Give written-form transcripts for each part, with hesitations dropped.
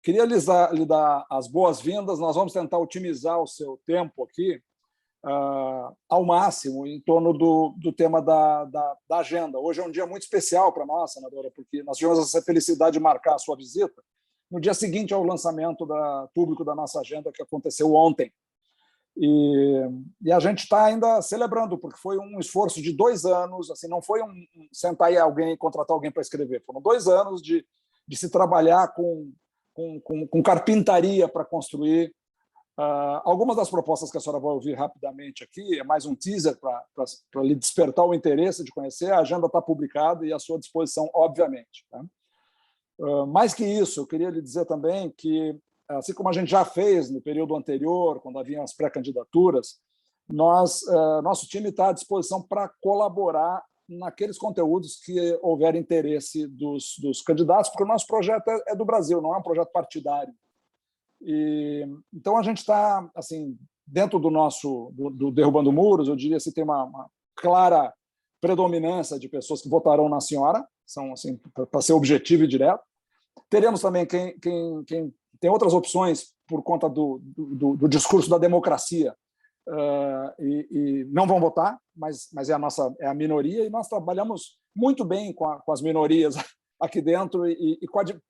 Queria lhe dar as boas-vindas. Nós vamos tentar otimizar o seu tempo aqui ao máximo em torno do tema da agenda. Hoje é um dia muito especial para nós, senadora, porque nós tivemos essa felicidade de marcar a sua visita no dia seguinte ao lançamento público da nossa agenda, que aconteceu ontem. E a gente está ainda celebrando, porque foi um esforço de 2 anos, assim, não foi sentar aí alguém, contratar alguém para escrever, foram 2 anos de se trabalhar com carpintaria para construir. Algumas das propostas que a senhora vai ouvir rapidamente aqui, é mais um teaser para lhe despertar o interesse de conhecer. A agenda está publicada e à sua disposição, obviamente. Tá? Mais que isso, eu queria lhe dizer também que, assim como a gente já fez no período anterior, quando haviam as pré-candidaturas, nosso time está à disposição para colaborar naqueles conteúdos que houver interesse dos candidatos, porque o nosso projeto é do Brasil, não é um projeto partidário. Então, a gente está, assim, dentro do Derrubando Muros, eu diria que tem uma clara predominância de pessoas que votarão na senhora, são, assim, para ser objetivo e direto. Teremos também quem tem outras opções por conta do discurso da democracia e não vão votar, mas é a minoria, e nós trabalhamos muito bem com as minorias aqui dentro,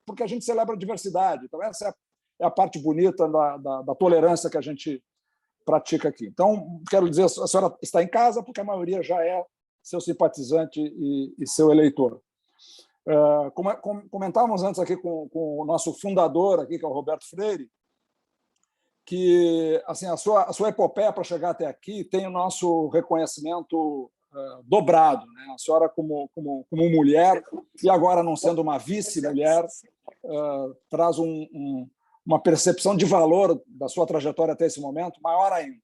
porque a gente celebra a diversidade. Então, essa é a parte bonita da tolerância que a gente pratica aqui. Então, quero dizer, a senhora está em casa porque a maioria já é seu simpatizante e seu eleitor. Comentávamos antes aqui com o nosso fundador, aqui, que é o Roberto Freire, que, assim, a sua epopeia para chegar até aqui tem o nosso reconhecimento dobrado, né? A senhora, como mulher, e agora não sendo uma vice-mulher, traz uma percepção de valor da sua trajetória até esse momento maior ainda.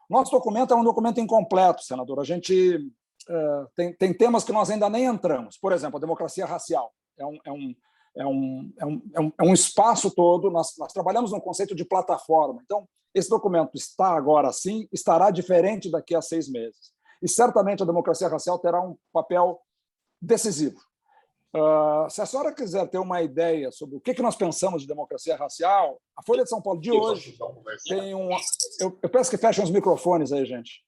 Nosso documento é um documento incompleto, senador. A gente tem temas que nós ainda nem entramos. Por exemplo, a democracia racial. É um espaço todo. Nós trabalhamos no conceito de plataforma. Então, esse documento está agora assim, estará diferente daqui a 6 meses. E certamente a democracia racial terá um papel decisivo. Se a senhora quiser ter uma ideia sobre o que nós pensamos de democracia racial, a Folha de São Paulo de hoje tem eu peço que fechem os microfones aí, gente.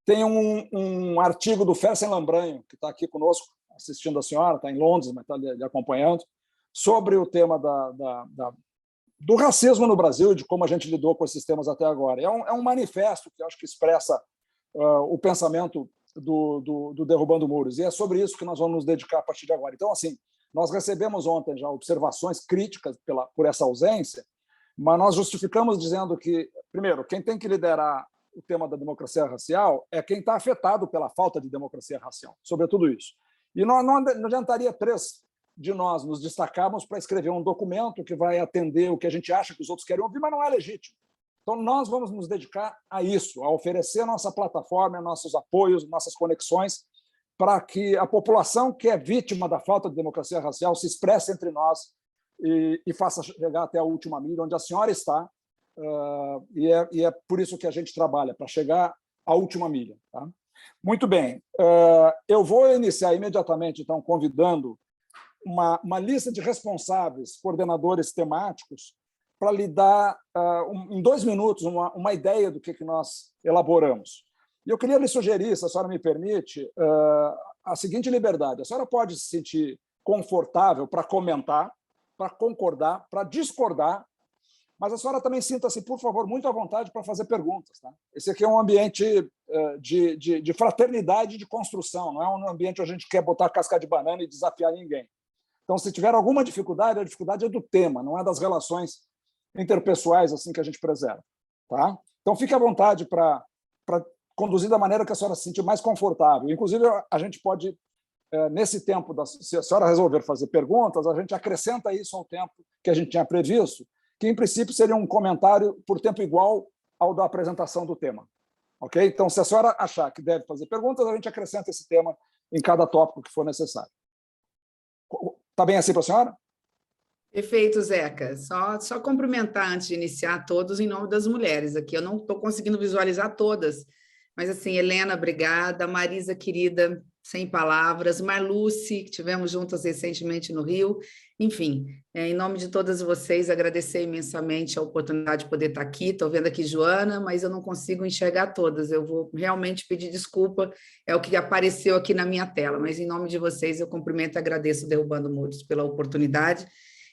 Tem um artigo do Fersen Lambranho, que está aqui conosco, assistindo a senhora, está em Londres, mas está lhe acompanhando, sobre o tema do racismo no Brasil e de como a gente lidou com esses temas até agora. É um manifesto que eu acho que expressa o pensamento do Derrubando Muros, e é sobre isso que nós vamos nos dedicar a partir de agora. Então, assim, nós recebemos ontem já observações críticas por essa ausência, mas nós justificamos dizendo que, primeiro, quem tem que liderar o tema da democracia racial é quem está afetado pela falta de democracia racial, sobre tudo isso. E não adiantaria 3 de nós nos destacarmos para escrever um documento que vai atender o que a gente acha que os outros querem ouvir, mas não é legítimo. Então, nós vamos nos dedicar a isso, a oferecer a nossa plataforma, nossos apoios, nossas conexões, para que a população que é vítima da falta de democracia racial se expresse entre nós e faça chegar até a última milha, onde a senhora está, e é por isso que a gente trabalha, para chegar à última milha. Tá? Muito bem. Eu vou iniciar imediatamente, então, convidando uma lista de responsáveis, coordenadores temáticos, para lhe dar, em 2 minutos, uma ideia do que nós elaboramos. E eu queria lhe sugerir, se a senhora me permite, a seguinte liberdade. A senhora pode se sentir confortável para comentar, para concordar, para discordar, mas a senhora também sinta-se, por favor, muito à vontade para fazer perguntas. Tá? Esse aqui é um ambiente de fraternidade e de construção, não é um ambiente onde a gente quer botar casca de banana e desafiar ninguém. Então, se tiver alguma dificuldade, a dificuldade é do tema, não é das relações interpessoais assim que a gente preserva. Tá? Então, fique à vontade para conduzir da maneira que a senhora se sentir mais confortável. Inclusive, a gente pode, nesse tempo, se a senhora resolver fazer perguntas, a gente acrescenta isso ao tempo que a gente tinha previsto, que, em princípio, seria um comentário por tempo igual ao da apresentação do tema. Ok? Então, se a senhora achar que deve fazer perguntas, a gente acrescenta esse tema em cada tópico que for necessário. Está bem assim para a senhora? Perfeito, Zeca. Só cumprimentar antes de iniciar todos em nome das mulheres aqui. Eu não estou conseguindo visualizar todas, Mas, assim, Helena, obrigada. Marisa, querida, sem palavras. Marluce, que tivemos juntas recentemente no Rio. Enfim, em nome de todas vocês, agradecer imensamente a oportunidade de poder estar aqui. Estou vendo aqui Joana, mas eu não consigo enxergar todas. Eu vou realmente pedir desculpa, é o que apareceu aqui na minha tela. Mas, em nome de vocês, eu cumprimento e agradeço Derrubando Muros pela oportunidade.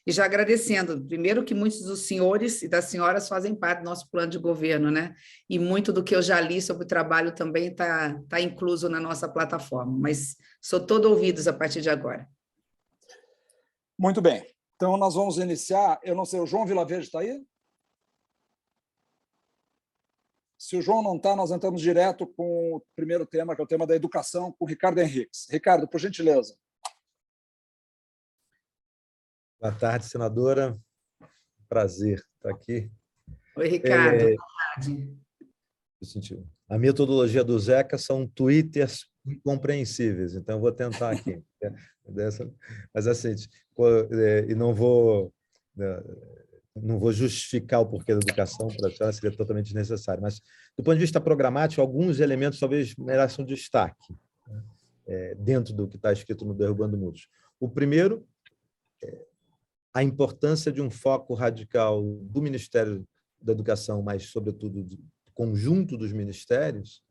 E já agradecendo, primeiro, que muitos dos senhores e das senhoras fazem parte do nosso plano de governo, né? E muito do que eu já li sobre o trabalho também está incluso na nossa plataforma, mas sou todo ouvidos a partir de agora. Muito bem. Então, nós vamos iniciar. Eu não sei, o João Vilaverde está aí? Se o João não está, nós entramos direto com o primeiro tema, que é o tema da educação, com o Ricardo Henriques. Ricardo, por gentileza. Boa tarde, senadora. Prazer estar aqui. Oi, Ricardo. Boa tarde. A metodologia do Zeca são twitters incompreensíveis, então eu vou tentar aqui. Mas assim, e não vou justificar o porquê da educação, para a senhora seria totalmente desnecessário, mas do ponto de vista programático, alguns elementos talvez mereçam destaque dentro do que está escrito no Derrubando Muros. O primeiro a importância de um foco radical do Ministério da Educação, mas, sobretudo, do conjunto dos ministérios,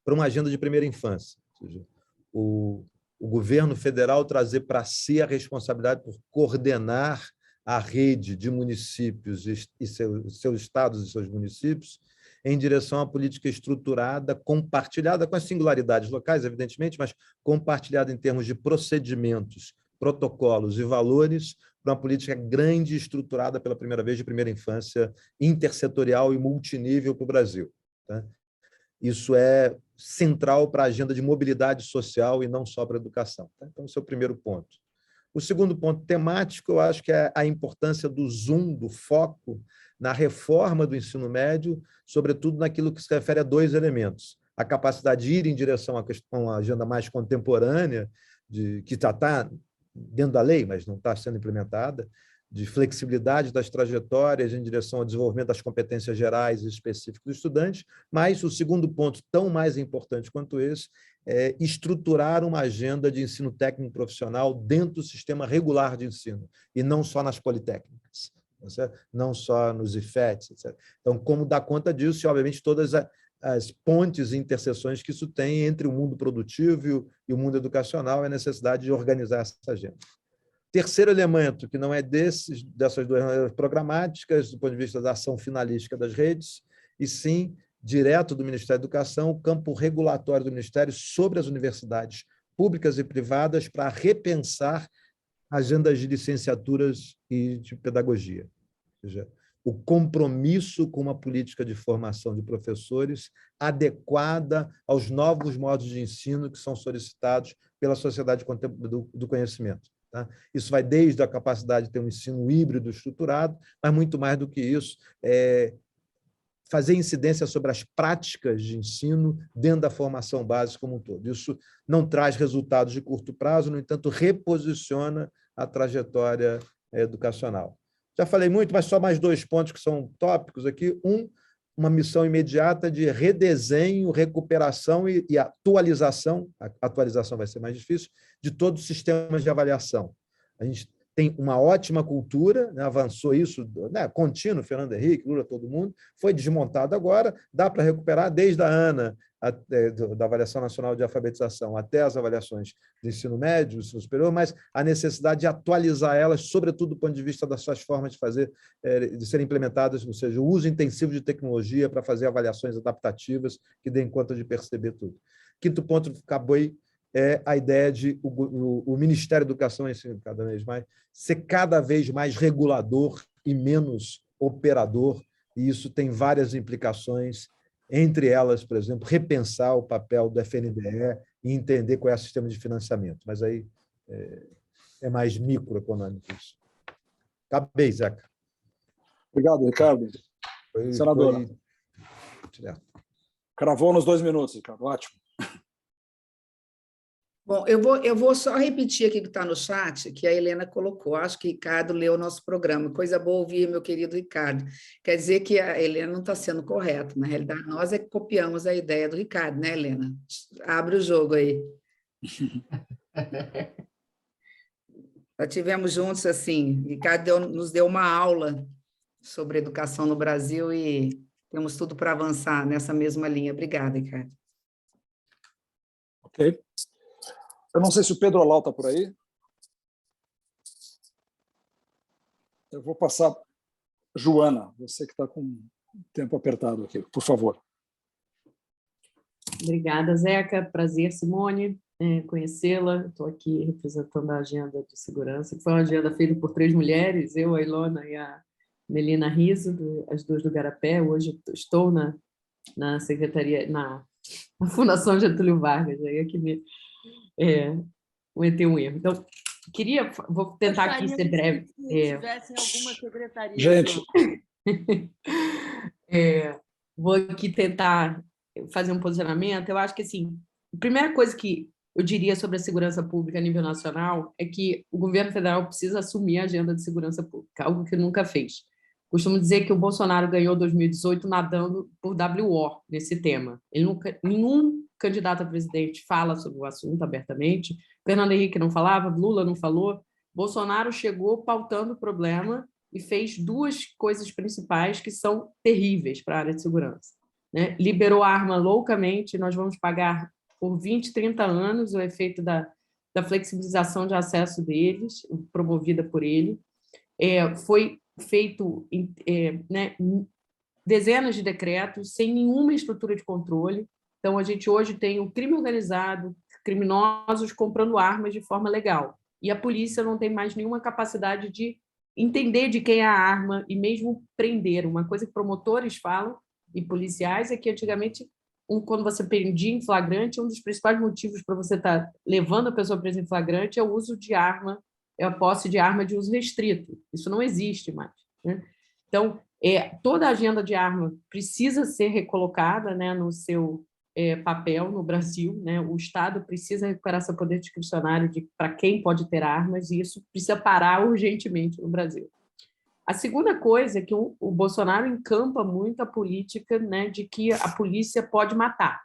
para uma agenda de primeira infância. Ou seja, o governo federal trazer para si a responsabilidade por coordenar a rede de municípios e seus estados e seus municípios em direção à política estruturada, compartilhada com as singularidades locais, evidentemente, mas compartilhada em termos de procedimentos, protocolos e valores para uma política grande e estruturada pela primeira vez de primeira infância, intersetorial e multinível para o Brasil. Tá? Isso é central para a agenda de mobilidade social e não só para a educação. Tá? Então, esse é o primeiro ponto. O segundo ponto temático, eu acho que é a importância do zoom, do foco na reforma do ensino médio, sobretudo naquilo que se refere a dois elementos. A capacidade de ir em direção a uma agenda mais contemporânea, que está dentro da lei, mas não está sendo implementada, de flexibilidade das trajetórias em direção ao desenvolvimento das competências gerais e específicas do estudante, mas o segundo ponto, tão mais importante quanto esse, é estruturar uma agenda de ensino técnico profissional dentro do sistema regular de ensino, e não só nas politécnicas, não só nos IFETs, etc. Então, como dar conta disso, e, obviamente, todas as pontes e interseções que isso tem entre o mundo produtivo e o mundo educacional, é a necessidade de organizar essa agenda. Terceiro elemento, que não é dessas duas maneiras programáticas, do ponto de vista da ação finalística das redes, e sim, direto do Ministério da Educação, o campo regulatório do Ministério sobre as universidades públicas e privadas para repensar agendas de licenciaturas e de pedagogia. Ou seja, o compromisso com uma política de formação de professores adequada aos novos modos de ensino que são solicitados pela sociedade do conhecimento. Tá? Isso vai desde a capacidade de ter um ensino híbrido estruturado, mas muito mais do que isso, fazer incidência sobre as práticas de ensino dentro da formação básica como um todo. Isso não traz resultados de curto prazo, no entanto, reposiciona a trajetória educacional. Já falei muito, mas só mais dois pontos que são tópicos aqui. Uma missão imediata de redesenho, recuperação e atualização, a atualização vai ser mais difícil, de todos os sistemas de avaliação. A gente tem uma ótima cultura, né, avançou isso, né, contínuo, Fernando Henrique, Lula, todo mundo, foi desmontado agora, dá para recuperar desde a ANA, da Avaliação Nacional de Alfabetização, até as avaliações de ensino médio, ensino superior, mas a necessidade de atualizar elas, sobretudo do ponto de vista das suas formas de serem implementadas, ou seja, o uso intensivo de tecnologia para fazer avaliações adaptativas que deem conta de perceber tudo. Quinto ponto, acabou aí, é a ideia de o Ministério da Educação e Ensino ser cada vez mais regulador e menos operador, e isso tem várias implicações, entre elas, por exemplo, repensar o papel do FNDE e entender qual é o sistema de financiamento. Mas aí é mais microeconômico isso. Acabei, Zeca. Obrigado, Ricardo. Senadora. Cravou nos 2 minutos, Ricardo. Ótimo. Bom, eu vou só repetir aqui o que está no chat, que a Helena colocou. Acho que o Ricardo leu o nosso programa. Coisa boa ouvir, meu querido Ricardo. Quer dizer que a Helena não está sendo correta. Na realidade, nós é que copiamos a ideia do Ricardo, né, Helena? Abre o jogo aí. Já tivemos juntos, assim, Ricardo nos deu uma aula sobre educação no Brasil e temos tudo para avançar nessa mesma linha. Obrigada, Ricardo. Ok. Eu não sei se o Pedro Olau está por aí. Eu vou passar. Joana, você que está com o tempo apertado aqui, por favor. Obrigada, Zeca. Prazer, Simone, conhecê-la. Estou aqui representando a agenda de segurança, que foi uma agenda feita por 3 mulheres, eu, a Ilona e a Melina Riso, as 2 do Garapé. Hoje estou na secretaria, na Fundação Getúlio Vargas, aí é que me cometei um erro. Então, vou tentar aqui ser breve. Se tivesse alguma secretaria. Gente. Vou aqui tentar fazer um posicionamento. Eu acho que, assim, a primeira coisa que eu diria sobre a segurança pública a nível nacional é que o governo federal precisa assumir a agenda de segurança pública, algo que nunca fez. Costumo dizer que o Bolsonaro ganhou 2018 nadando por WO nesse tema. Nenhum candidato a presidente fala sobre o assunto abertamente. Fernando Henrique não falava, Lula não falou. Bolsonaro chegou pautando o problema e fez 2 coisas principais que são terríveis para a área de segurança, né? Liberou a arma loucamente, nós vamos pagar por 20, 30 anos o efeito da flexibilização de acesso deles, promovida por ele. Foi feito né, dezenas de decretos sem nenhuma estrutura de controle. Então, a gente hoje tem o crime organizado, criminosos comprando armas de forma legal, e a polícia não tem mais nenhuma capacidade de entender de quem é a arma e mesmo prender. Uma coisa que promotores falam e policiais é que, antigamente, quando você prendia em flagrante, um dos principais motivos para você estar levando a pessoa presa em flagrante é o uso de arma, é a posse de arma de uso restrito. Isso não existe mais, né? Então, toda a agenda de arma precisa ser recolocada, né, no seu papel no Brasil, né? O Estado precisa recuperar seu poder discricionário para quem pode ter armas, e isso precisa parar urgentemente no Brasil. A segunda coisa é que o Bolsonaro encampa muito a política, né, de que a polícia pode matar.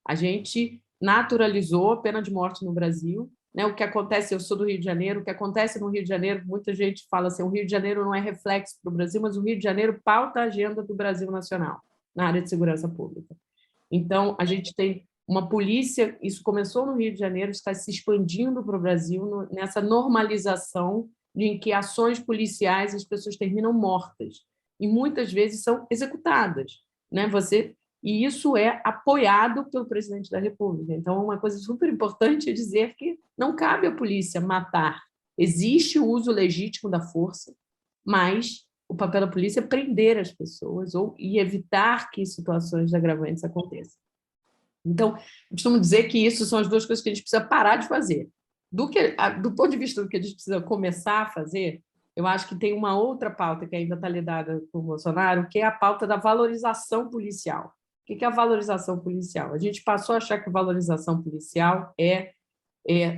A gente naturalizou a pena de morte no Brasil, né? O que acontece, eu sou do Rio de Janeiro, o que acontece no Rio de Janeiro, muita gente fala assim, o Rio de Janeiro não é reflexo para o Brasil, mas o Rio de Janeiro pauta a agenda do Brasil nacional na área de segurança pública. Então, a gente tem uma polícia, isso começou no Rio de Janeiro, está se expandindo para o Brasil nessa normalização em que ações policiais as pessoas terminam mortas e muitas vezes são executadas, né? E isso é apoiado pelo presidente da República. Então, uma coisa super importante é dizer que não cabe à polícia matar. Existe o uso legítimo da força, mas o papel da polícia é prender as pessoas e evitar que situações agravantes aconteçam. Então, eu costumo dizer que isso são as 2 coisas que a gente precisa parar de fazer. Do ponto de vista do que a gente precisa começar a fazer, eu acho que tem uma outra pauta que ainda está lidada com o Bolsonaro, que é a pauta da valorização policial. O que é a valorização policial? A gente passou a achar que a valorização policial é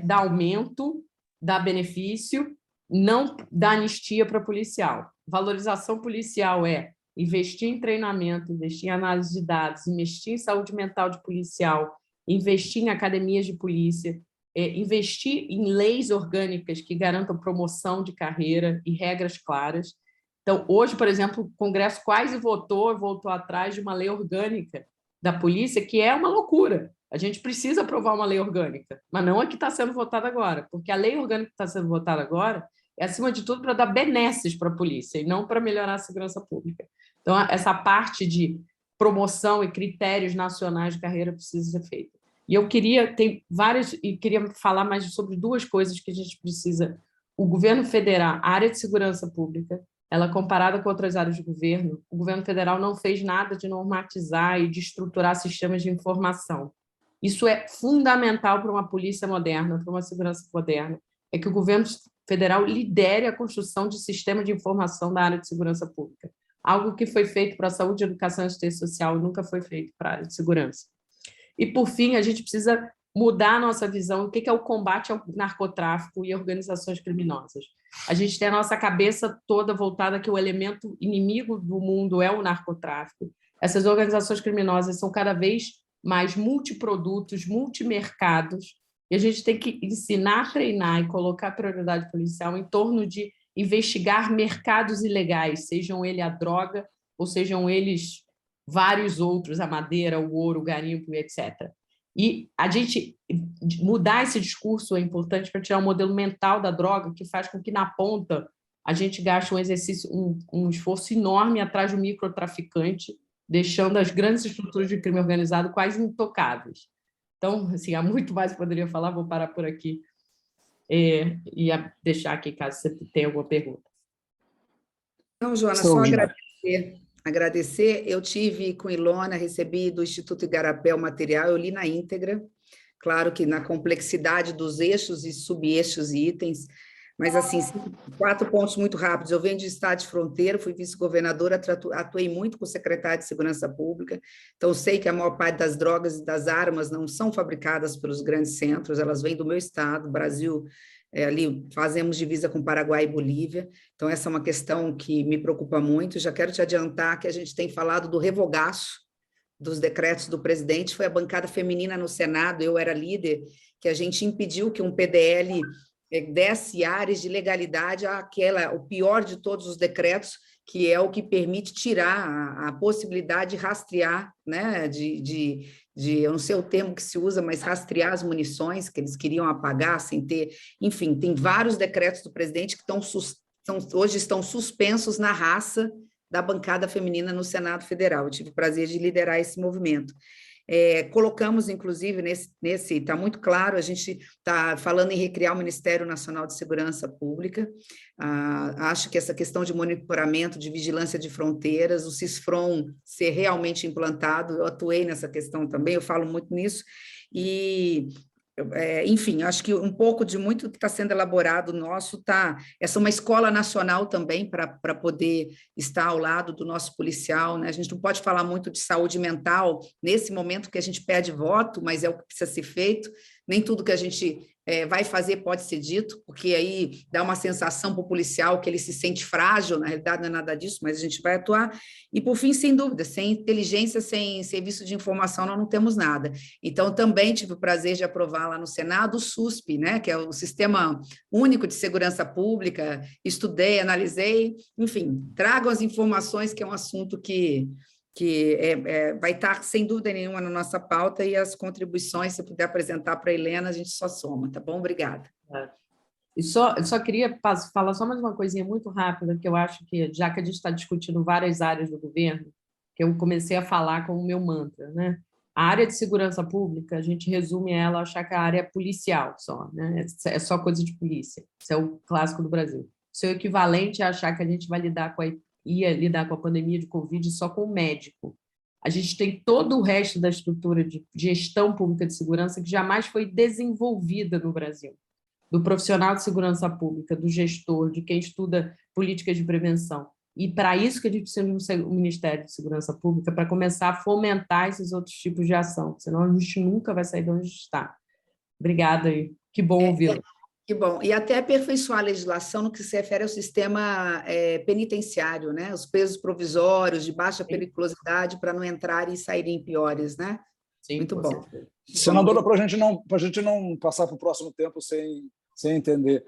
dar aumento, dar benefício, não dar anistia para policial. Valorização policial é investir em treinamento, investir em análise de dados, investir em saúde mental de policial, investir em academias de polícia, investir em leis orgânicas que garantam promoção de carreira e regras claras. Então, hoje, por exemplo, o Congresso quase voltou atrás de uma lei orgânica da polícia, que é uma loucura. A gente precisa aprovar uma lei orgânica, mas não a que está sendo votada agora, porque a lei orgânica que está sendo votada agora é, acima de tudo, para dar benesses para a polícia e não para melhorar a segurança pública. Então, essa parte de promoção e critérios nacionais de carreira precisa ser feita. E eu queria falar mais sobre 2 coisas que a gente precisa. O governo federal, a área de segurança pública, ela comparada com outras áreas de governo, o governo federal não fez nada de normatizar e de estruturar sistemas de informação. Isso é fundamental para uma polícia moderna, para uma segurança moderna, é que o governo federal lidere a construção de sistema de informação da área de segurança pública. Algo que foi feito para a saúde, educação e assistência social e nunca foi feito para a área de segurança. E, por fim, a gente precisa mudar a nossa visão do que é o combate ao narcotráfico e organizações criminosas. A gente tem a nossa cabeça toda voltada que o elemento inimigo do mundo é o narcotráfico. Essas organizações criminosas são cada vez mais multiprodutos, multimercados, e a gente tem que ensinar, treinar e colocar prioridade policial em torno de investigar mercados ilegais, sejam eles a droga ou sejam eles vários outros, a madeira, o ouro, o garimpo, etc. E a gente mudar esse discurso é importante para tirar o modelo mental da droga, que faz com que, na ponta, a gente gaste um esforço enorme atrás do microtraficante, deixando as grandes estruturas de crime organizado quase intocáveis. Então, assim, há muito mais que eu poderia falar, vou parar por aqui e deixar aqui, caso você tenha alguma pergunta. Não, Joana, só agradecer. Eu tive com Ilona, recebi do Instituto Igarapé o material, eu li na íntegra, claro que na complexidade dos eixos e subeixos e itens, mas, assim, 4 pontos muito rápidos. Eu venho de estado de fronteira, fui vice-governadora, atuei muito com o secretário de Segurança Pública, então sei que a maior parte das drogas e das armas não são fabricadas pelos grandes centros, elas vêm do meu estado, Brasil, ali fazemos divisa com Paraguai e Bolívia, então essa é uma questão que me preocupa muito. Já quero te adiantar que a gente tem falado do revogaço dos decretos do presidente, foi a bancada feminina no Senado, eu era líder, que a gente impediu que um PDL desse áreas de legalidade o pior de todos os decretos, que é o que permite tirar a possibilidade de rastrear, né, eu não sei o termo que se usa, mas rastrear as munições que eles queriam apagar sem ter, enfim, tem vários decretos do presidente que hoje estão suspensos na raça da bancada feminina no Senado Federal. Eu tive o prazer de liderar esse movimento. Colocamos, inclusive, está muito claro, a gente está falando em recriar o Ministério Nacional de Segurança Pública, acho que essa questão de monitoramento, de vigilância de fronteiras, o CISFRON ser realmente implantado, eu atuei nessa questão também, eu falo muito nisso, e... enfim, acho que um pouco de muito que está sendo elaborado nosso essa é uma escola nacional também para poder estar ao lado do nosso policial, né? A gente não pode falar muito de saúde mental nesse momento que a gente pede voto, mas é o que precisa ser feito, nem tudo que a gente vai fazer pode ser dito, porque aí dá uma sensação para o policial que ele se sente frágil, na realidade não é nada disso, mas a gente vai atuar. E, por fim, sem dúvida, sem inteligência, sem serviço de informação, nós não temos nada. Então, também tive o prazer de aprovar lá no Senado o SUSP, né, que é o Sistema Único de Segurança Pública, estudei, analisei, enfim, trago as informações, que é um assunto que vai estar, sem dúvida nenhuma, na nossa pauta, e as contribuições, se puder apresentar para a Helena, a gente só soma, tá bom? Obrigada. Eu só queria falar só mais uma coisinha muito rápida, que eu acho que, já que a gente está discutindo várias áreas do governo, que eu comecei a falar como o meu mantra, né? A área de segurança pública, a gente resume ela a achar que a área é policial só, né? É só coisa de polícia. Isso é o clássico do Brasil. Seu equivalente é achar que a gente vai ia lidar com a pandemia de Covid só com o médico. A gente tem todo o resto da estrutura de gestão pública de segurança que jamais foi desenvolvida no Brasil. Do profissional de segurança pública, do gestor, de quem estuda políticas de prevenção. E para isso que a gente precisa de um Ministério de Segurança Pública, para começar a fomentar esses outros tipos de ação, senão a gente nunca vai sair de onde está. Obrigada, e que bom ouvi-lo. Que bom. E até aperfeiçoar a legislação no que se refere ao sistema penitenciário, né? Os presos provisórios de baixa periculosidade para não entrarem e saírem piores, né? Sim, muito bom. Certeza. Senadora, para a gente não passar para o próximo tempo sem entender,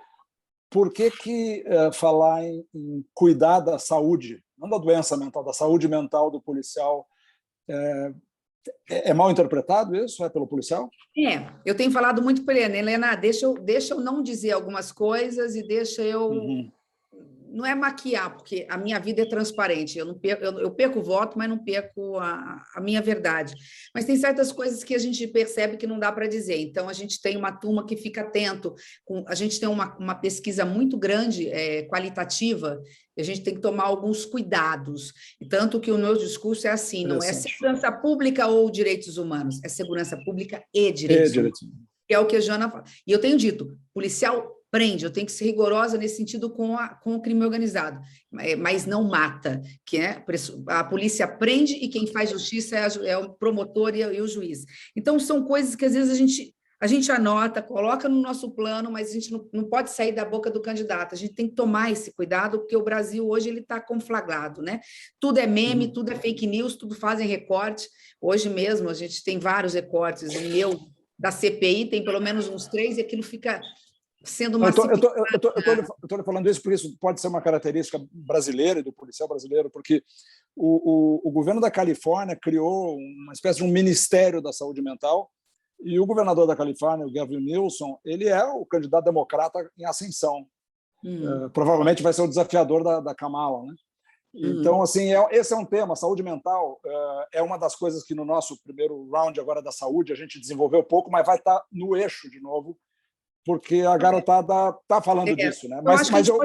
por que falar em cuidar da saúde, não da doença mental, da saúde mental do policial, é mal interpretado isso? É pelo policial? Eu tenho falado muito para ele, Helena, deixa eu não dizer algumas coisas e deixa eu... Não é maquiar, porque a minha vida é transparente, eu perco o voto, mas não perco a minha verdade. Mas tem certas coisas que a gente percebe que não dá para dizer, então a gente tem uma turma que fica atento, a gente tem uma pesquisa muito grande, qualitativa, e a gente tem que tomar alguns cuidados, e tanto que o meu discurso é assim, não é segurança pública ou direitos humanos, é segurança pública e direitos humanos, que é o que a Joana fala. E eu tenho dito, policial prende, eu tenho que ser rigorosa nesse sentido com o crime organizado, mas não mata, que a polícia prende e quem faz justiça é o promotor e o juiz. Então, são coisas que às vezes a gente a gente anota, coloca no nosso plano, mas a gente não pode sair da boca do candidato. A gente tem que tomar esse cuidado, porque o Brasil hoje ele está conflagrado, né? Tudo é meme, tudo é fake news, tudo fazem recorte. Hoje mesmo a gente tem vários recortes. O meu da CPI tem pelo menos uns 3 e aquilo fica sendo uma... Eu estou falando isso porque isso pode ser uma característica brasileira e do policial brasileiro, porque o governo da Califórnia criou uma espécie de um ministério da saúde mental. E o governador da Califórnia, o Gavin Newsom, ele é o candidato democrata em ascensão. Provavelmente vai ser o desafiador da Kamala, né? Então, assim, esse é um tema. A saúde mental é uma das coisas que no nosso primeiro round agora da saúde a gente desenvolveu pouco, mas vai estar no eixo de novo, porque a garotada está falando disso, né? Mas eu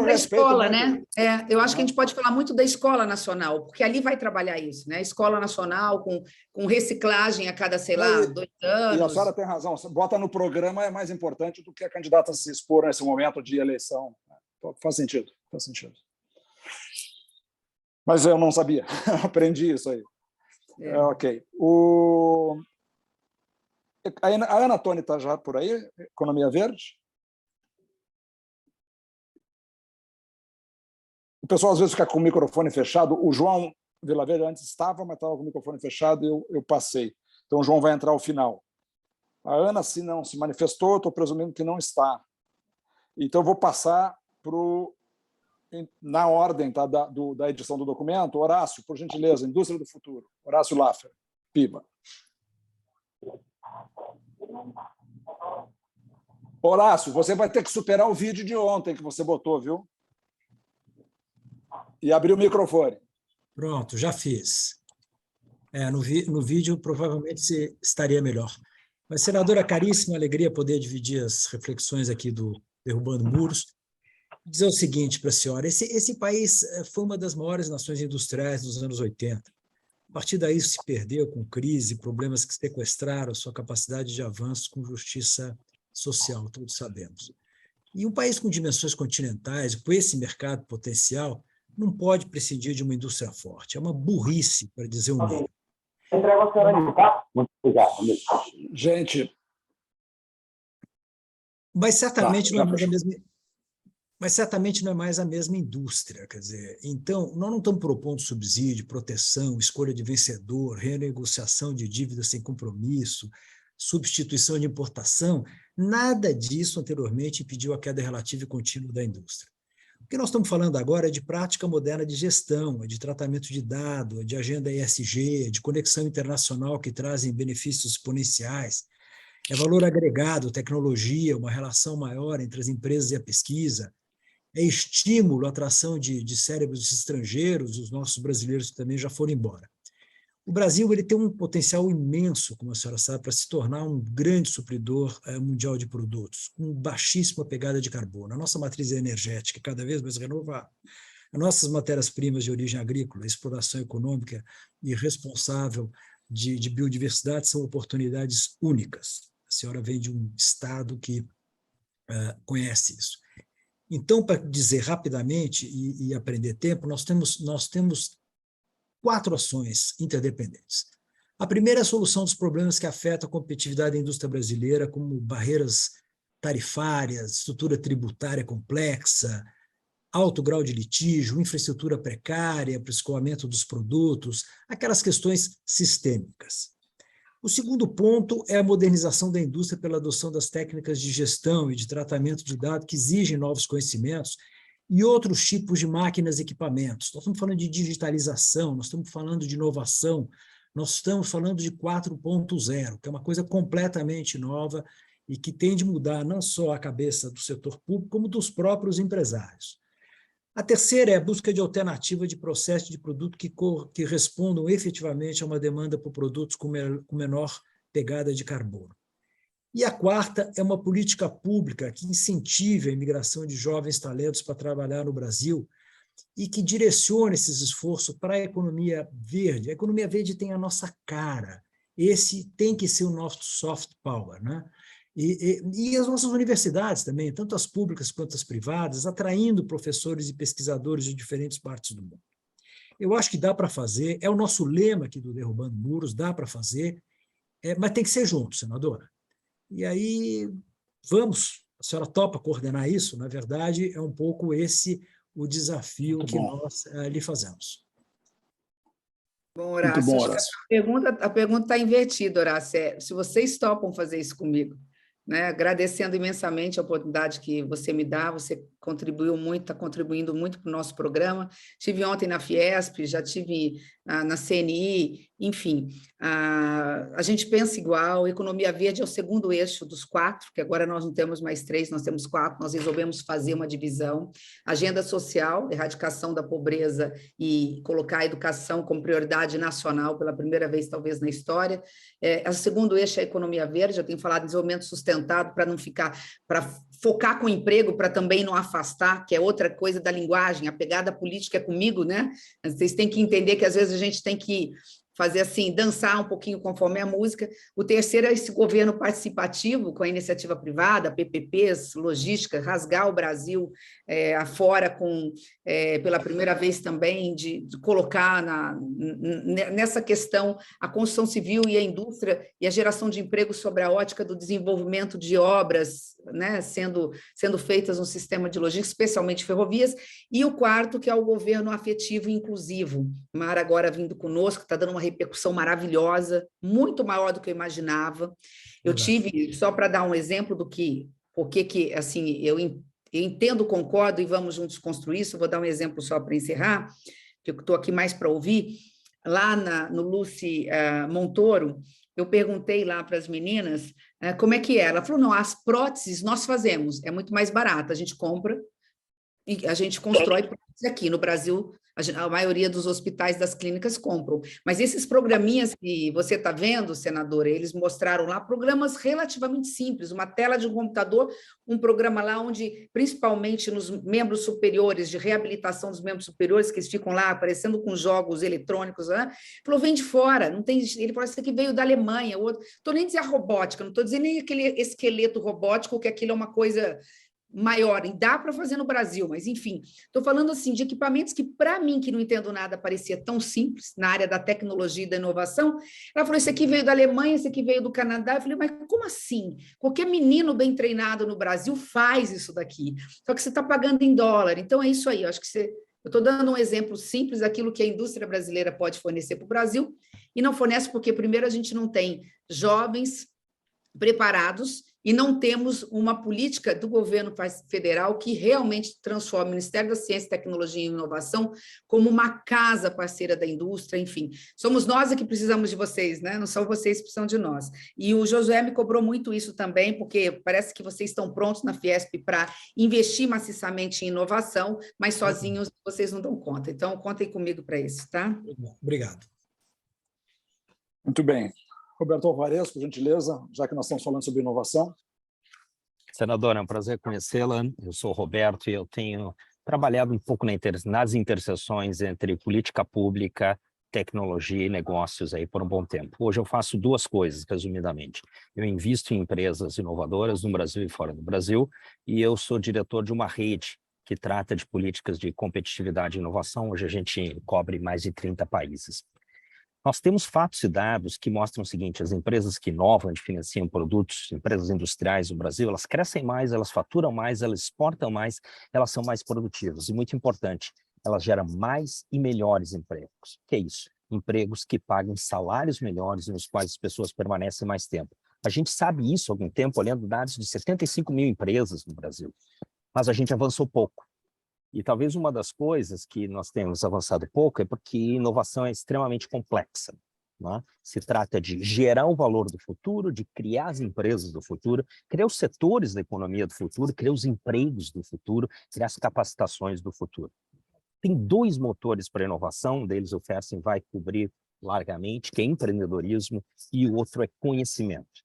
respeito escola, muito. Né? Eu acho que a gente pode falar muito da escola nacional, porque ali vai trabalhar isso, né? Escola nacional com reciclagem a cada, sei lá, 2 anos. E a senhora tem razão. Bota no programa é mais importante do que a candidata se expor nesse momento de eleição. Faz sentido, faz sentido. Mas eu não sabia. Aprendi isso aí. Ok. A Ana Toni está já por aí? Economia Verde? O pessoal às vezes fica com o microfone fechado. O João Vilaverde antes estava, mas estava com o microfone fechado e eu passei. Então o João vai entrar ao final. A Ana, se não se manifestou, estou presumindo que não está. Então eu vou passar na ordem, tá, da edição do documento. Horácio, por gentileza, Indústria do Futuro. Horácio Laffer, PIBA. Horácio, você vai ter que superar o vídeo de ontem que você botou, viu? E abrir o microfone. Pronto, já fiz. No vídeo provavelmente estaria melhor. Mas, senadora, caríssima alegria poder dividir as reflexões aqui do Derrubando Muros. Dizer o seguinte para a senhora, esse país foi uma das maiores nações industriais dos anos 80. A partir daí se perdeu com crise, problemas que sequestraram a sua capacidade de avanço com justiça social, todos sabemos. E um país com dimensões continentais, com esse mercado potencial, não pode prescindir de uma indústria forte. É uma burrice, para dizer o mínimo. Muito obrigado. Gente... Mas certamente não é mais a mesma... Mas certamente não é mais a mesma indústria, quer dizer, então nós não estamos propondo subsídio, proteção, escolha de vencedor, renegociação de dívidas sem compromisso, substituição de importação, nada disso anteriormente impediu a queda relativa e contínua da indústria. O que nós estamos falando agora é de prática moderna de gestão, é de tratamento de dados, é de agenda ESG, é de conexão internacional que trazem benefícios exponenciais, é valor agregado, tecnologia, uma relação maior entre as empresas e a pesquisa, é estímulo, atração de cérebros estrangeiros, os nossos brasileiros que também já foram embora. O Brasil ele tem um potencial imenso, como a senhora sabe, para se tornar um grande supridor mundial de produtos, com baixíssima pegada de carbono. A nossa matriz energética é cada vez mais renovável. As nossas matérias-primas de origem agrícola, exploração econômica e responsável de biodiversidade são oportunidades únicas. A senhora vem de um estado que conhece isso. Então, para dizer rapidamente e aprender tempo, nós temos 4 ações interdependentes. A primeira é a solução dos problemas que afetam a competitividade da indústria brasileira, como barreiras tarifárias, estrutura tributária complexa, alto grau de litígio, infraestrutura precária para o escoamento dos produtos, aquelas questões sistêmicas. O segundo ponto é a modernização da indústria pela adoção das técnicas de gestão e de tratamento de dados que exigem novos conhecimentos e outros tipos de máquinas e equipamentos. Nós estamos falando de digitalização, nós estamos falando de inovação, nós estamos falando de 4.0, que é uma coisa completamente nova e que tem de mudar não só a cabeça do setor público, como dos próprios empresários. A terceira é a busca de alternativa de processo de produto que respondam efetivamente a uma demanda por produtos com menor pegada de carbono. E a quarta é uma política pública que incentive a imigração de jovens talentos para trabalhar no Brasil e que direcione esses esforços para a economia verde. A economia verde tem a nossa cara. Esse tem que ser o nosso soft power, né? E as nossas universidades também, tanto as públicas quanto as privadas, atraindo professores e pesquisadores de diferentes partes do mundo. Eu acho que dá para fazer, é o nosso lema aqui do Derrubando Muros, dá para fazer, mas tem que ser junto, senadora. E aí, vamos, a senhora topa coordenar isso? Na verdade, é um pouco esse o desafio Muito que bom. nós lhe fazemos. Bom, Muito Horácio, bom, acho que Horácio. a pergunta está invertida, Horácio. Se vocês topam fazer isso comigo, né? Agradecendo imensamente a oportunidade que você me dá, você contribuiu muito, está contribuindo muito para o nosso programa. Estive ontem na Fiesp, já estive na CNI, enfim, a gente pensa igual, economia verde é o segundo eixo dos 4, que agora nós não temos mais 3, nós temos 4, nós resolvemos fazer uma divisão. Agenda social, erradicação da pobreza e colocar a educação como prioridade nacional pela primeira vez, talvez, na história. O segundo eixo é a economia verde, eu tenho falado de desenvolvimento sustentado para não ficar, para focar com emprego, para também não afastar, que é outra coisa da linguagem, a pegada política é comigo, né? Vocês têm que entender que às vezes a gente tem que fazer assim, dançar um pouquinho conforme a música. O terceiro é esse governo participativo com a iniciativa privada, PPPs, logística, rasgar o Brasil afora pela primeira vez também, de colocar nessa questão a construção civil e a indústria e a geração de emprego sobre a ótica do desenvolvimento de obras, né, sendo feitas no sistema de logística, especialmente ferrovias, e o quarto, que é o governo afetivo e inclusivo. Mara agora vindo conosco, está dando uma repercussão maravilhosa, muito maior do que eu imaginava. Eu tive, só para dar um exemplo do porque assim, eu entendo, concordo e vamos juntos construir isso, vou dar um exemplo só para encerrar, que eu estou aqui mais para ouvir. Lá no Lucy Montoro, eu perguntei lá para as meninas como é que é. Ela falou, não, as próteses nós fazemos, é muito mais barato, a gente compra e a gente constrói próteses aqui. No Brasil, a maioria dos hospitais, das clínicas compram. Mas esses programinhas que você está vendo, senadora, eles mostraram lá programas relativamente simples, uma tela de um computador, um programa lá onde, principalmente nos membros superiores, de reabilitação dos membros superiores, que eles ficam lá aparecendo com jogos eletrônicos, né? Falou, vem de fora, não tem. Ele falou, isso aqui veio da Alemanha, outro. Estou nem dizendo a robótica, não estou dizendo nem aquele esqueleto robótico, que aquilo é uma coisa maior, e dá para fazer no Brasil, mas enfim, estou falando assim de equipamentos que, para mim, que não entendo nada, parecia tão simples na área da tecnologia e da inovação. Ela falou, esse aqui veio da Alemanha, esse aqui veio do Canadá. Eu falei, mas como assim? Qualquer menino bem treinado no Brasil faz isso daqui, só que você está pagando em dólar. Então é isso aí, eu acho que eu estou dando um exemplo simples daquilo que a indústria brasileira pode fornecer para o Brasil, e não fornece porque, primeiro, a gente não tem jovens preparados e não temos uma política do governo federal que realmente transforme o Ministério da Ciência, Tecnologia e Inovação como uma casa parceira da indústria, enfim. Somos nós que precisamos de vocês, né? Não são vocês que precisam de nós. E o Josué me cobrou muito isso também, porque parece que vocês estão prontos na Fiesp para investir maciçamente em inovação, mas sozinhos vocês não dão conta. Então, contem comigo para isso, tá? Obrigado. Muito bem. Roberto Alvarez, por gentileza, já que nós estamos falando sobre inovação. Senadora, é um prazer conhecê-la. Eu sou o Roberto e eu tenho trabalhado um pouco nas interseções entre política pública, tecnologia e negócios aí por um bom tempo. Hoje eu faço duas coisas, resumidamente. Eu invisto em empresas inovadoras no Brasil e fora do Brasil, e eu sou diretor de uma rede que trata de políticas de competitividade e inovação. Hoje a gente cobre mais de 30 países. Nós temos fatos e dados que mostram o seguinte: as empresas que inovam, financiam produtos, empresas industriais no Brasil, elas crescem mais, elas faturam mais, elas exportam mais, elas são mais produtivas. E muito importante, elas geram mais e melhores empregos. O que é isso? Empregos que paguem salários melhores e nos quais as pessoas permanecem mais tempo. A gente sabe isso há algum tempo, olhando dados de 75 mil empresas no Brasil, mas a gente avançou pouco. E talvez uma das coisas que nós temos avançado pouco é porque inovação é extremamente complexa. Né? Se trata de gerar o valor do futuro, de criar as empresas do futuro, criar os setores da economia do futuro, criar os empregos do futuro, criar as capacitações do futuro. Tem dois motores para a inovação, um deles o Fersen vai cobrir largamente, que é empreendedorismo, e o outro é conhecimento.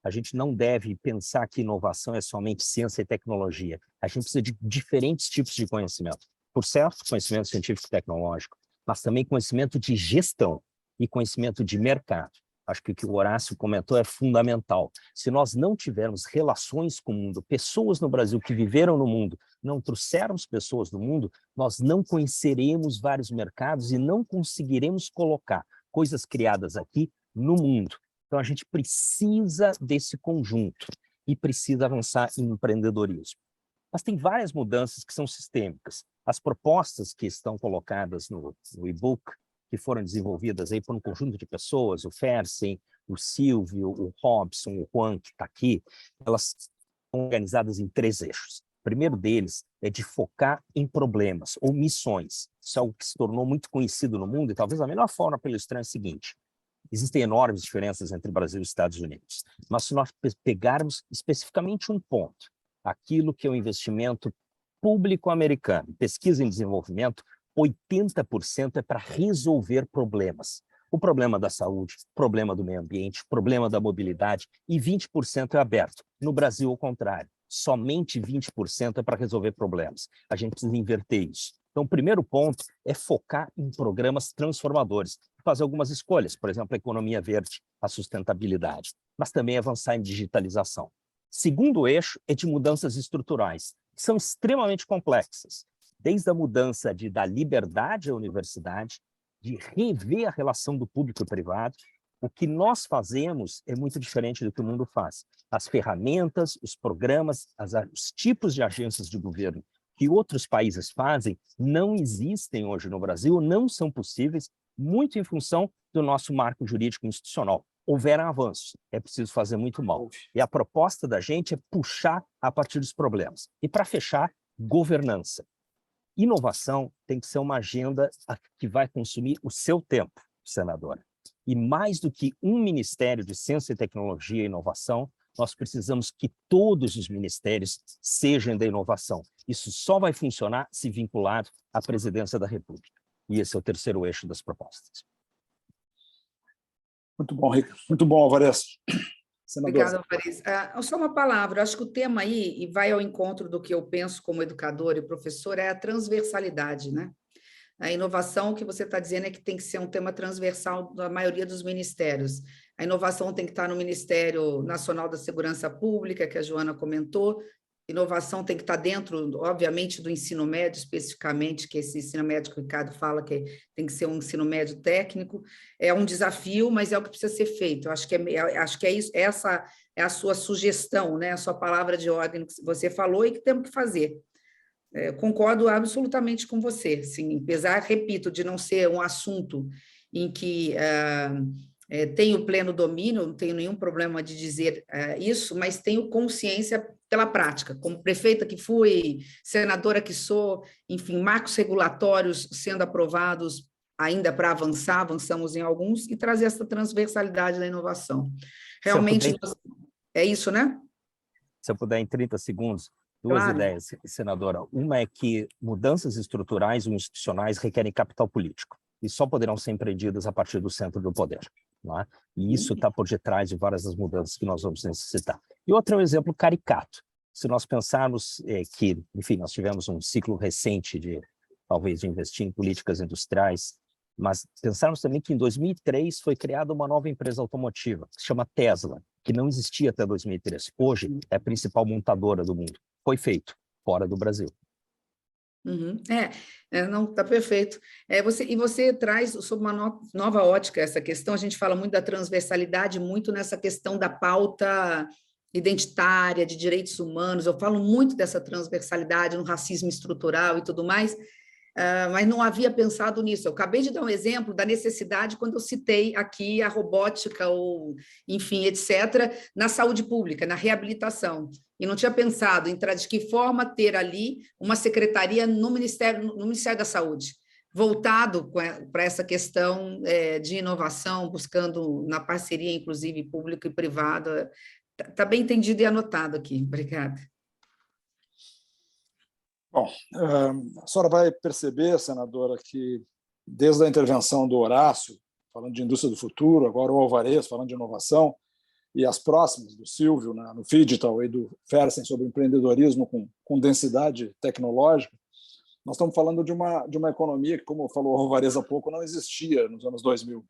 A gente não deve pensar que inovação é somente ciência e tecnologia. A gente precisa de diferentes tipos de conhecimento. Por certo, conhecimento científico e tecnológico, mas também conhecimento de gestão e conhecimento de mercado. Acho que o que o Horácio comentou é fundamental. Se nós não tivermos relações com o mundo, pessoas no Brasil que viveram no mundo, não trouxermos pessoas do mundo, nós não conheceremos vários mercados e não conseguiremos colocar coisas criadas aqui no mundo. Então, a gente precisa desse conjunto e precisa avançar em empreendedorismo. Mas tem várias mudanças que são sistêmicas. As propostas que estão colocadas no e-book, que foram desenvolvidas aí por um conjunto de pessoas, o Fersen, o Silvio, o Robson, o Juan, que está aqui, elas são organizadas em 3 eixos. O primeiro deles é de focar em problemas ou missões. Isso é algo que se tornou muito conhecido no mundo e talvez a melhor forma para ilustrar é o seguinte: existem enormes diferenças entre Brasil e Estados Unidos, mas se nós pegarmos especificamente um ponto, aquilo que é o investimento público americano, pesquisa em desenvolvimento, 80% é para resolver problemas. O problema da saúde, problema do meio ambiente, problema da mobilidade, e 20% é aberto. No Brasil, ao contrário, somente 20% é para resolver problemas. A gente precisa inverter isso. Então, o primeiro ponto é focar em programas transformadores, fazer algumas escolhas, por exemplo, a economia verde, a sustentabilidade, mas também avançar em digitalização. Segundo eixo é de mudanças estruturais, que são extremamente complexas, desde a mudança da liberdade à universidade, de rever a relação do público e privado. O que nós fazemos é muito diferente do que o mundo faz. As ferramentas, os programas, os tipos de agências de governo que outros países fazem não existem hoje no Brasil, não são possíveis, muito em função do nosso marco jurídico institucional. Houveram avanços, é preciso fazer muito mal. E a proposta da gente é puxar a partir dos problemas. E para fechar, governança. Inovação tem que ser uma agenda que vai consumir o seu tempo, senadora. E mais do que um Ministério de Ciência e Tecnologia e Inovação, nós precisamos que todos os ministérios sejam da inovação. Isso só vai funcionar se vinculado à presidência da República. E esse é o terceiro eixo das propostas. Muito bom, Rica. Muito bom, Alvarez. Obrigada, Alvarez. Só uma palavra, acho que o tema aí, e vai ao encontro do que eu penso como educador e professor, é a transversalidade, né? A inovação, que você está dizendo, é que tem que ser um tema transversal da maioria dos ministérios. A inovação tem que estar no Ministério Nacional da Segurança Pública, que a Joana comentou. Inovação tem que estar dentro, obviamente, do ensino médio, especificamente, que esse ensino médio que o Ricardo fala que tem que ser um ensino médio técnico. É um desafio, mas é o que precisa ser feito. Eu acho que é isso, essa é a sua sugestão, né? A sua palavra de ordem que você falou e que temos que fazer. Concordo absolutamente com você, assim, apesar, repito, de não ser um assunto em que tenho pleno domínio, não tenho nenhum problema de dizer isso, mas tenho consciência pela prática, como prefeita que fui, senadora que sou, enfim, marcos regulatórios sendo aprovados ainda para avançar, avançamos em alguns, e trazer essa transversalidade da inovação. Realmente, é isso, né? Se eu puder, em 30 segundos, duas ideias, senadora. Uma é que mudanças estruturais ou institucionais requerem capital político e só poderão ser empreendidas a partir do centro do poder. Não é? E isso está por detrás de várias das mudanças que nós vamos necessitar. E outro é um exemplo caricato. Se nós pensarmos que, enfim, nós tivemos um ciclo recente talvez, de investir em políticas industriais, mas pensarmos também que em 2003 foi criada uma nova empresa automotiva, que se chama Tesla, que não existia até 2003. Hoje é a principal montadora do mundo. Foi feito fora do Brasil. Não, está perfeito. Você traz, sob uma nova ótica, essa questão. A gente fala muito da transversalidade, muito nessa questão da pauta identitária, de direitos humanos. Eu falo muito dessa transversalidade no racismo estrutural e tudo mais, mas não havia pensado nisso. Eu acabei de dar um exemplo da necessidade quando eu citei aqui a robótica, ou, enfim, etc., na saúde pública, na reabilitação. E não tinha pensado em de que forma ter ali uma secretaria no Ministério da Saúde, voltado para essa questão de inovação, buscando na parceria, inclusive, público e privada. Está bem entendido e anotado aqui. Obrigada. Bom, a senhora vai perceber, senadora, que desde a intervenção do Horácio, falando de indústria do futuro, agora o Alvarez falando de inovação, e as próximas, do Silvio, no Fidital, e do Fersen, sobre empreendedorismo com densidade tecnológica, nós estamos falando de uma economia que, como falou o Alvarez há pouco, não existia nos anos 2000.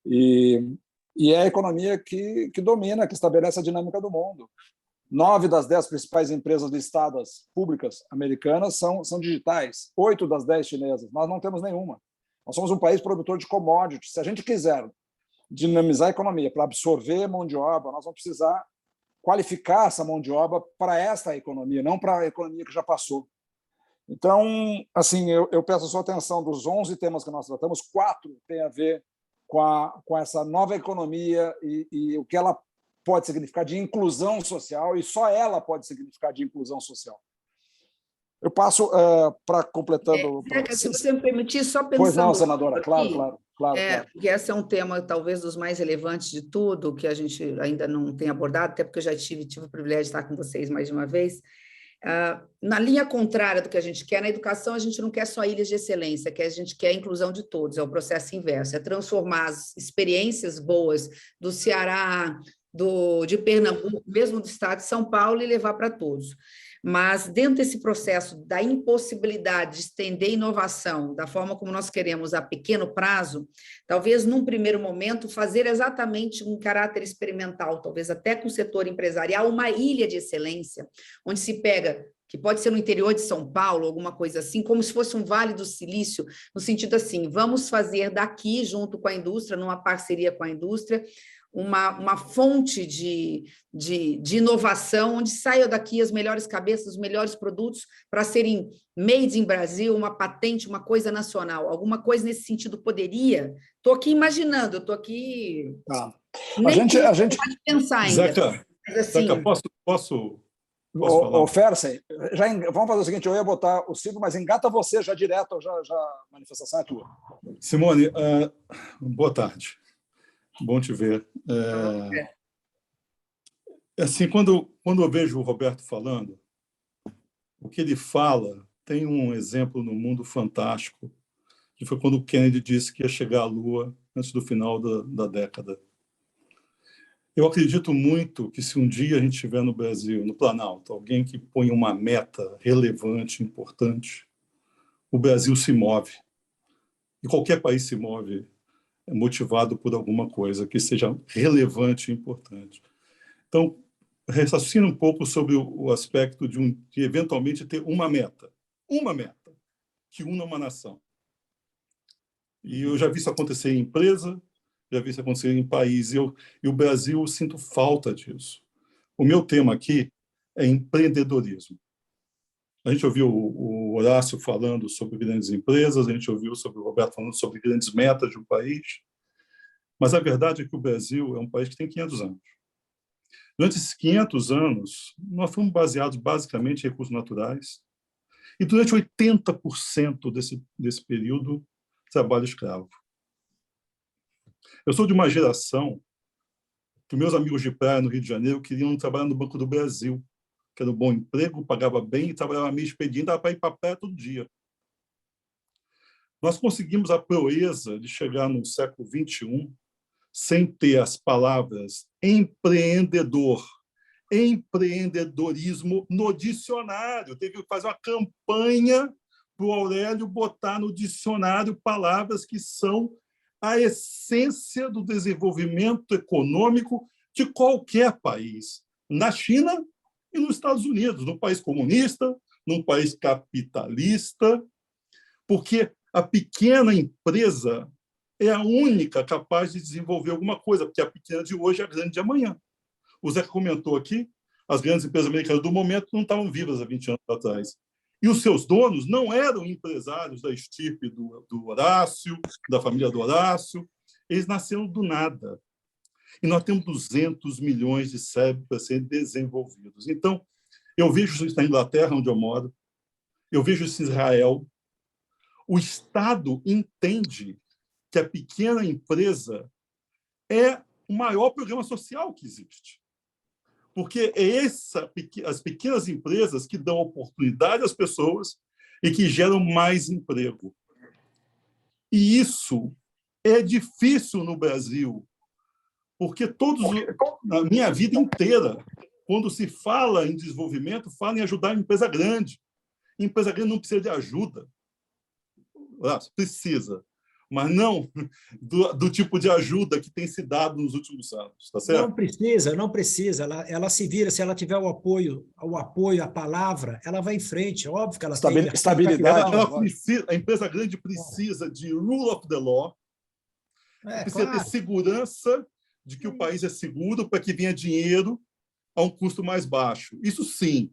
E é a economia que domina, que estabelece a dinâmica do mundo. 9 das 10 principais empresas listadas públicas americanas são digitais, 8 das 10 chinesas. Nós não temos nenhuma. Nós somos um país produtor de commodities. Se a gente quiser dinamizar a economia, para absorver mão de obra, nós vamos precisar qualificar essa mão de obra para esta economia, não para a economia que já passou. Então, assim, eu peço a sua atenção, dos 11 temas que nós tratamos, 4 têm a ver com essa nova economia e o que ela pode significar de inclusão social, e só ela pode significar de inclusão social. Eu passo para completando... Se você me permitir, só pensando... Pois não, senadora, aqui, claro. Porque esse é um tema, talvez, dos mais relevantes de tudo, que a gente ainda não tem abordado, até porque eu já tive o privilégio de estar com vocês mais de uma vez. Na linha contrária do que a gente quer, na educação, a gente não quer só ilhas de excelência, a gente quer a inclusão de todos, é o processo inverso, é transformar as experiências boas do Ceará, de Pernambuco, mesmo do estado de São Paulo, e levar para todos. Mas, dentro desse processo da impossibilidade de estender inovação da forma como nós queremos a pequeno prazo, talvez, num primeiro momento, fazer exatamente um caráter experimental, talvez até com o setor empresarial, uma ilha de excelência, onde se pega, que pode ser no interior de São Paulo, alguma coisa assim, como se fosse um Vale do Silício, no sentido assim, vamos fazer daqui, junto com a indústria, numa parceria com a indústria, uma fonte de inovação, onde saiam daqui as melhores cabeças, os melhores produtos, para serem made in Brasil, uma patente, uma coisa nacional, alguma coisa nesse sentido poderia. Estou aqui imaginando, estou aqui... A gente pode pensar ainda. Zeca, mas, assim, Zeca, posso falar? Fersen, vamos fazer o seguinte, eu ia botar o Silvio, mas engata você já direto, a manifestação é tua. Simone, boa tarde. Bom te ver. Assim, quando eu vejo o Roberto falando, o que ele fala tem um exemplo no mundo fantástico, que foi quando o Kennedy disse que ia chegar à Lua antes do final da década. Eu acredito muito que se um dia a gente tiver no Brasil, no Planalto, alguém que põe uma meta relevante, importante, o Brasil se move. E qualquer país se move motivado por alguma coisa que seja relevante e importante. Então, raciocina um pouco sobre o aspecto de eventualmente ter uma meta que una uma nação. E eu já vi isso acontecer em empresa, já vi isso acontecer em país, e o Brasil, eu sinto falta disso. O meu tema aqui é empreendedorismo. A gente ouviu o Horácio falando sobre grandes empresas, a gente ouviu sobre o Roberto falando sobre grandes metas de um país, mas a verdade é que o Brasil é um país que tem 500 anos. Durante esses 500 anos, nós fomos baseados basicamente em recursos naturais, e durante 80% desse período, trabalho escravo. Eu sou de uma geração que meus amigos de praia no Rio de Janeiro queriam trabalhar no Banco do Brasil, que era um bom emprego, pagava bem e trabalhava meio expediente, dava para ir para a praia todo dia. Nós conseguimos a proeza de chegar no século XXI sem ter as palavras empreendedor, empreendedorismo no dicionário. Teve que fazer uma campanha para o Aurélio botar no dicionário palavras que são a essência do desenvolvimento econômico de qualquer país, na China e nos Estados Unidos, num país comunista, num país capitalista, porque a pequena empresa é a única capaz de desenvolver alguma coisa, porque a pequena de hoje é a grande de amanhã. O Zé comentou aqui, as grandes empresas americanas do momento não estavam vivas há 20 anos atrás. E os seus donos não eram empresários da estirpe do Horácio, da família do Horácio, eles nasceram do nada. E nós temos 200 milhões de cérebros para serem desenvolvidos. Então, eu vejo isso na Inglaterra, onde eu moro, eu vejo isso em Israel. O Estado entende que a pequena empresa é o maior programa social que existe. Porque é as pequenas empresas que dão oportunidade às pessoas e que geram mais emprego. E isso é difícil no Brasil, porque na minha vida inteira, quando se fala em desenvolvimento, fala em ajudar a empresa grande. A empresa grande não precisa de ajuda. Precisa, mas não do tipo de ajuda que tem se dado nos últimos anos, tá certo? Não precisa. Ela se vira, se ela tiver o apoio, a palavra, ela vai em frente. É óbvio que ela tem estabilidade. A empresa grande precisa de rule of the law, Precisa ter segurança de que o país é seguro para que venha dinheiro a um custo mais baixo. Isso sim,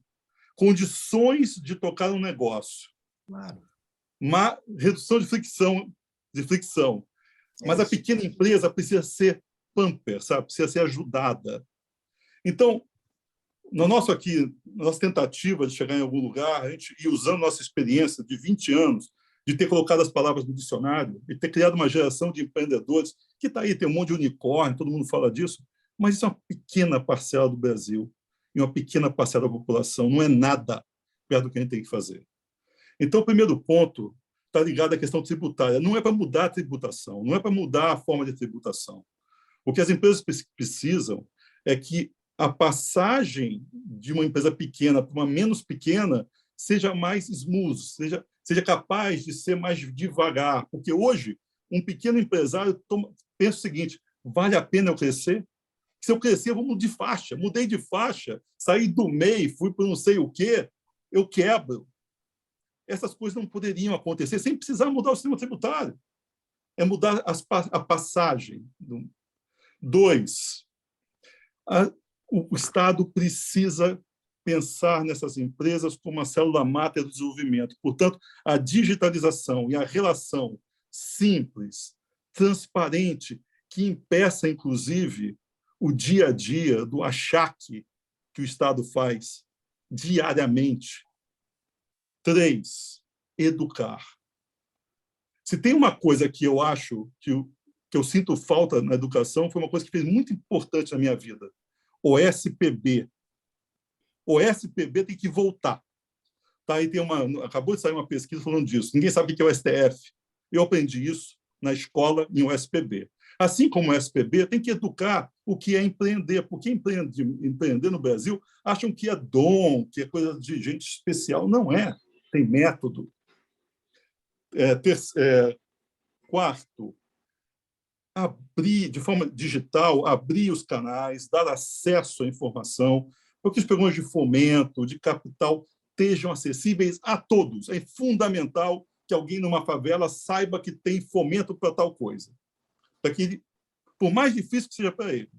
condições de tocar um negócio. Claro. Uma redução de fricção. Mas a pequena empresa precisa ser pamper, sabe? Precisa ser ajudada. Então, na nossa tentativa de chegar em algum lugar, a gente, e usando nossa experiência de 20 anos, de ter colocado as palavras no dicionário, e ter criado uma geração de empreendedores, que está aí, tem um monte de unicórnio, todo mundo fala disso, mas isso é uma pequena parcela do Brasil, e uma pequena parcela da população, não é nada perto do que a gente tem que fazer. Então, o primeiro ponto está ligado à questão tributária. Não é para mudar a tributação, não é para mudar a forma de tributação. O que as empresas precisam é que a passagem de uma empresa pequena para uma menos pequena seja mais smooth, seja capaz de ser mais devagar. Porque hoje, um pequeno empresário pensa o seguinte: vale a pena eu crescer? Se eu crescer, eu vou de faixa. Mudei de faixa, saí do MEI, fui para não sei o quê, eu quebro. Essas coisas não poderiam acontecer sem precisar mudar o sistema tributário. É mudar a passagem. 2, o Estado precisa pensar nessas empresas como uma célula máter do desenvolvimento. Portanto, a digitalização e a relação simples, transparente, que impeça, inclusive, o dia a dia do achaque que o Estado faz diariamente. 3, educar. Se tem uma coisa que eu acho que eu sinto falta na educação, foi uma coisa que fez muito importante na minha vida. O SPB. O SPB tem que voltar. Tá? Aí acabou de sair uma pesquisa falando disso. Ninguém sabe o que é o STF. Eu aprendi isso na escola em USPB. Assim como o SPB, tem que educar o que é empreender, porque empreender no Brasil acham que é dom, que é coisa de gente especial. Não é. Tem método. 4, abrir, de forma digital, abrir os canais, dar acesso à informação, para que os programas de fomento, de capital, estejam acessíveis a todos. É fundamental que alguém numa favela saiba que tem fomento para tal coisa. Para que ele, por mais difícil que seja para ele,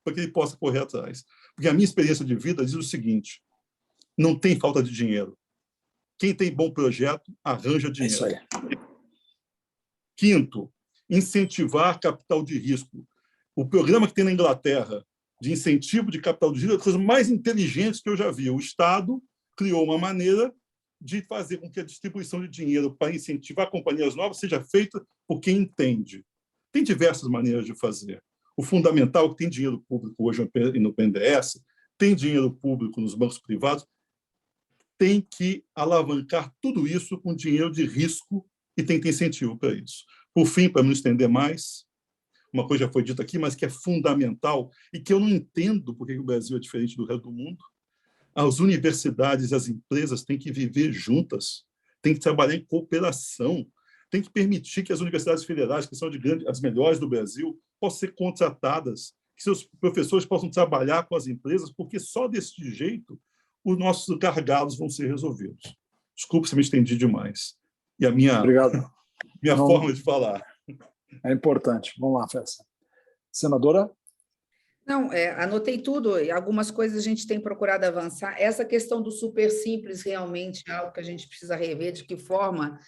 para que ele possa correr atrás. Porque a minha experiência de vida diz o seguinte: não tem falta de dinheiro. Quem tem bom projeto, arranja dinheiro. É isso aí. 5, incentivar capital de risco. O programa que tem na Inglaterra de incentivo de capital de risco é a coisa mais inteligente que eu já vi. O Estado criou uma maneira de fazer com que a distribuição de dinheiro para incentivar companhias novas seja feita por quem entende. Tem diversas maneiras de fazer. O fundamental é que tem dinheiro público hoje no BNDES, tem dinheiro público nos bancos privados, tem que alavancar tudo isso com dinheiro de risco e tem que ter incentivo para isso. Por fim, para não estender mais, uma coisa já foi dita aqui, mas que é fundamental e que eu não entendo porque o Brasil é diferente do resto do mundo. As universidades e as empresas têm que viver juntas, têm que trabalhar em cooperação, tem que permitir que as universidades federais, que são as melhores do Brasil, possam ser contratadas, que seus professores possam trabalhar com as empresas, porque só desse jeito os nossos gargalos vão ser resolvidos. Desculpe se me estendi demais. E a minha forma de falar. É importante. Vamos lá, Fessa. Senadora? Não, anotei tudo, e algumas coisas a gente tem procurado avançar. Essa questão do super simples realmente é algo que a gente precisa rever, de que forma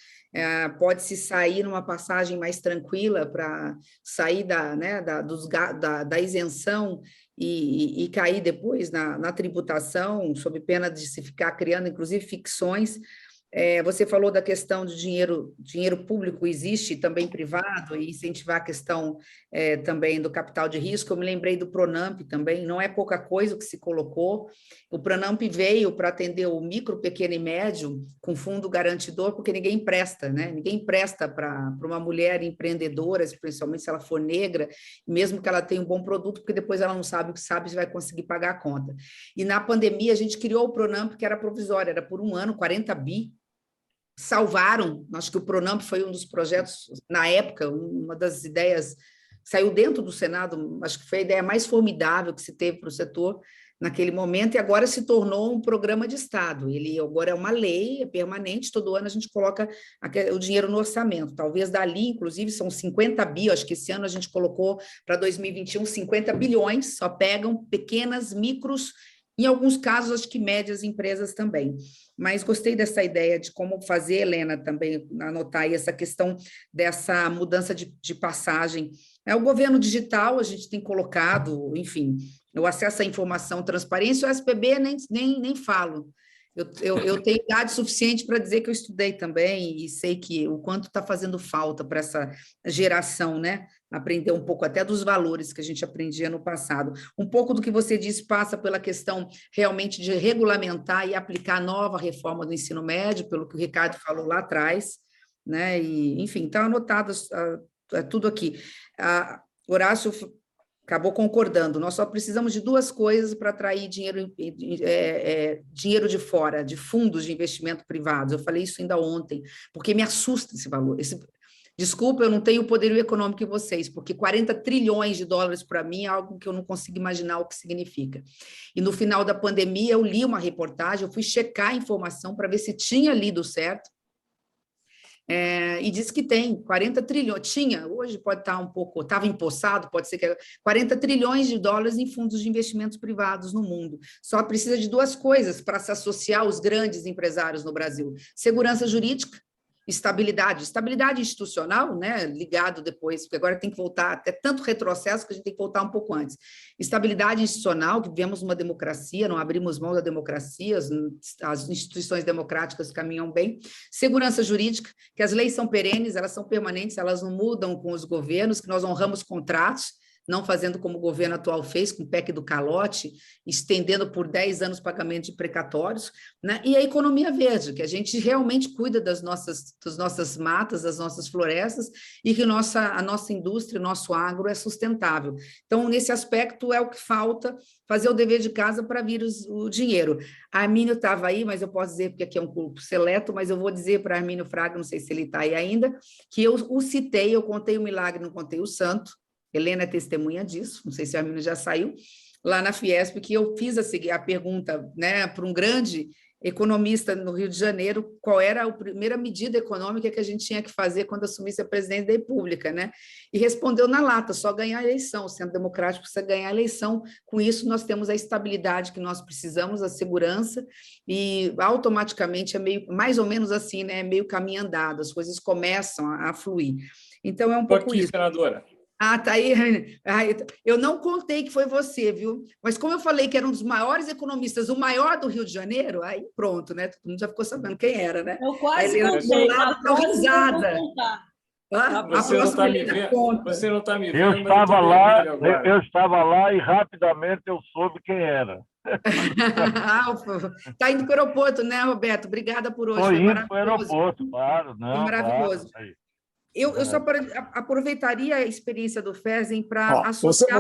pode-se sair numa passagem mais tranquila para sair da isenção e cair depois na tributação, sob pena de se ficar criando, inclusive, ficções. Você falou da questão de dinheiro público existe também privado, e incentivar a questão também do capital de risco. Eu me lembrei do Pronamp também, não é pouca coisa o que se colocou. O Pronamp veio para atender o micro, pequeno e médio com fundo garantidor, porque ninguém empresta, né? Ninguém empresta para uma mulher empreendedora, principalmente se ela for negra, mesmo que ela tenha um bom produto, porque depois ela não sabe o que sabe se vai conseguir pagar a conta. E na pandemia a gente criou o Pronamp, que era provisório, era por um ano, 40 bi. Salvaram, acho que o Pronamp foi um dos projetos, na época, uma das ideias, saiu dentro do Senado, acho que foi a ideia mais formidável que se teve para o setor, naquele momento, e agora se tornou um programa de Estado. Ele agora é uma lei, é permanente, todo ano a gente coloca o dinheiro no orçamento. Talvez dali, inclusive, são 50 bi, acho que esse ano a gente colocou para 2021 50 bilhões, só pegam pequenas, micros, em alguns casos, acho que médias empresas também. Mas gostei dessa ideia de como fazer, Helena, também anotar aí essa questão dessa mudança de passagem. O governo digital, a gente tem colocado, enfim, o acesso à informação, transparência, o SPB nem falo. Eu tenho idade suficiente para dizer que eu estudei também e sei que o quanto está fazendo falta para essa geração, né? Aprender um pouco até dos valores que a gente aprendia no passado. Um pouco do que você disse passa pela questão realmente de regulamentar e aplicar a nova reforma do ensino médio, pelo que o Ricardo falou lá atrás, né? E, enfim, está anotado tudo aqui. Horácio acabou concordando, nós só precisamos de duas coisas para atrair dinheiro de fora, de fundos de investimento privados. Eu falei isso ainda ontem, porque me assusta esse valor. Desculpa, eu não tenho o poderio econômico que vocês, porque 40 trilhões de dólares para mim é algo que eu não consigo imaginar o que significa. E no final da pandemia eu li uma reportagem, eu fui checar a informação para ver se tinha lido certo, e disse que tem 40 trilhões, hoje pode estar um pouco, estava empossado, pode ser que 40 trilhões de dólares em fundos de investimentos privados no mundo. Só precisa de duas coisas para se associar aos grandes empresários no Brasil: segurança jurídica, estabilidade institucional, né, ligado depois, porque agora tem que voltar, até tanto retrocesso que a gente tem que voltar um pouco antes. Estabilidade institucional, que vivemos uma democracia, não abrimos mão da democracia, as instituições democráticas caminham bem. Segurança jurídica, que as leis são perenes, elas são permanentes, elas não mudam com os governos, que nós honramos contratos, não fazendo como o governo atual fez, com o PEC do calote, estendendo por 10 anos o pagamento de precatórios, né? E a economia verde, que a gente realmente cuida das nossas matas, das nossas florestas, e que a nossa indústria, o nosso agro é sustentável. Então, nesse aspecto, é o que falta, fazer o dever de casa para vir o dinheiro. A Armínio estava aí, mas eu posso dizer, porque aqui é um grupo seleto, mas eu vou dizer para Armínio Fraga, não sei se ele está aí ainda, que eu o citei, eu contei o milagre, não contei o santo. Helena é testemunha disso, não sei se a Armínio já saiu, lá na Fiesp, que eu fiz a pergunta, né, para um grande economista no Rio de Janeiro, qual era a primeira medida econômica que a gente tinha que fazer quando assumisse a presidência da República, né? E respondeu na lata: só ganhar a eleição. O Centro Democrático precisa ganhar a eleição. Com isso, nós temos a estabilidade que nós precisamos, a segurança, e automaticamente é meio, mais ou menos assim, né? É meio caminho andado, as coisas começam a fluir. Então, é um pouco aqui, isso. Senadora. Tá aí. Eu não contei que foi você, viu? Mas como eu falei que era um dos maiores economistas, o maior do Rio de Janeiro, aí pronto, né? Todo mundo já ficou sabendo quem era, né? Eu quase Helena contei. deu risada. Você não está me vendo. Você não está me vendo. Eu estava lá e rapidamente eu soube quem era. Está indo para o aeroporto, né, Roberto? Obrigada por hoje. Foi indo para o aeroporto, claro. Não, foi maravilhoso. Claro. Eu só aproveitaria a experiência do FESEM para associar...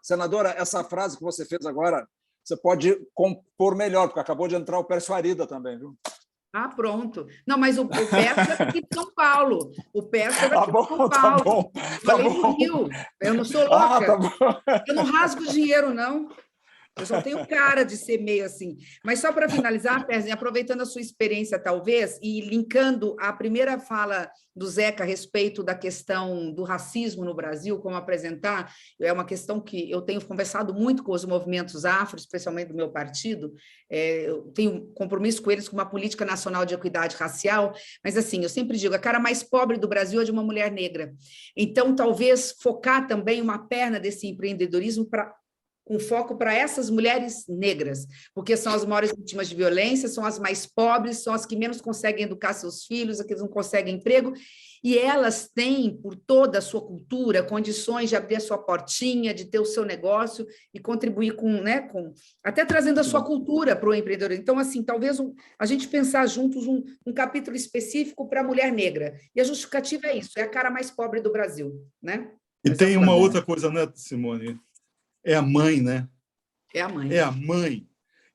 Senadora, essa frase que você fez agora, você pode compor melhor, porque acabou de entrar o Pércio Arida também, viu? Pronto. Não, mas o Pércio é daqui de São Paulo. O Pércio é daqui de São Paulo. Tá bom. Falei do Rio. Eu não sou louca. Eu não rasgo dinheiro, não. Eu só tenho cara de ser meio assim. Mas só para finalizar, Pércio, aproveitando a sua experiência, talvez, e linkando a primeira fala do Zeca a respeito da questão do racismo no Brasil, como apresentar, é uma questão que eu tenho conversado muito com os movimentos afro, especialmente do meu partido, eu tenho compromisso com eles com uma política nacional de equidade racial, mas assim, eu sempre digo, a cara mais pobre do Brasil é de uma mulher negra. Então, talvez focar também uma perna desse empreendedorismo com foco para essas mulheres negras, porque são as maiores vítimas de violência, são as mais pobres, são as que menos conseguem educar seus filhos, as que não conseguem emprego, e elas têm, por toda a sua cultura, condições de abrir a sua portinha, de ter o seu negócio e contribuir até trazendo a sua cultura para o empreendedor. Então, assim, talvez a gente pensar juntos um capítulo específico para a mulher negra, e a justificativa é isso, é a cara mais pobre do Brasil, né? E tem uma outra coisa, né, Simone? É a mãe, né? É a mãe. É a mãe.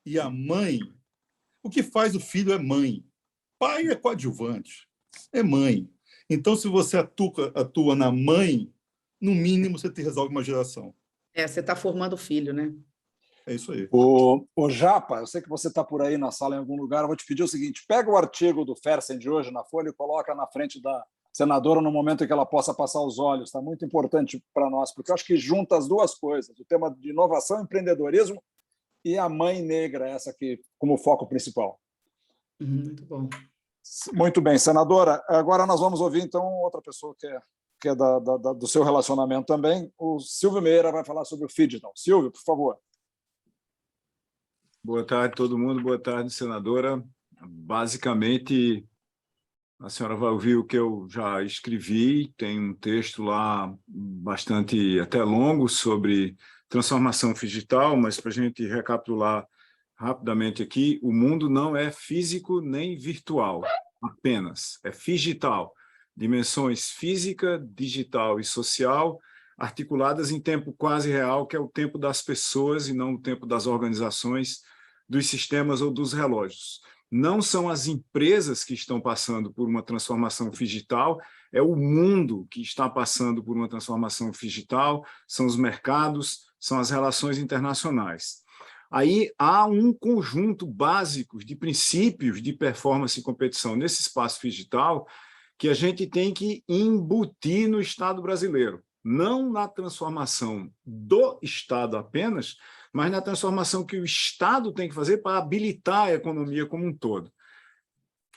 E a mãe, o que faz o filho é mãe. Pai é coadjuvante, é mãe. Então, se você atua na mãe, no mínimo você te resolve uma geração. Você está formando o filho, né? É isso aí. O Japa, eu sei que você está por aí na sala em algum lugar, eu vou te pedir o seguinte, pega o artigo do Fersen de hoje na Folha e coloca na frente da senadora no momento em que ela possa passar os olhos. Está muito importante para nós, porque eu acho que junta as duas coisas, o tema de inovação, empreendedorismo e a mãe negra, essa aqui como foco principal. Muito bom. Muito bem, senadora. Agora nós vamos ouvir, então, outra pessoa que é do seu relacionamento também. O Silvio Meira vai falar sobre o Fidital. Silvio, por favor. Boa tarde, todo mundo. Boa tarde, senadora. Basicamente, a senhora vai ouvir o que eu já escrevi. Tem um texto lá bastante até longo sobre transformação digital, mas para a gente recapitular rapidamente aqui, o mundo não é físico nem virtual, apenas. É digital. Dimensões física, digital e social, articuladas em tempo quase real, que é o tempo das pessoas e não o tempo das organizações, dos sistemas ou dos relógios. Não são as empresas que estão passando por uma transformação digital, é o mundo que está passando por uma transformação digital, são os mercados, são as relações internacionais. Aí há um conjunto básico de princípios de performance e competição nesse espaço digital que a gente tem que embutir no Estado brasileiro, não na transformação do Estado apenas, mas na transformação que o Estado tem que fazer para habilitar a economia como um todo.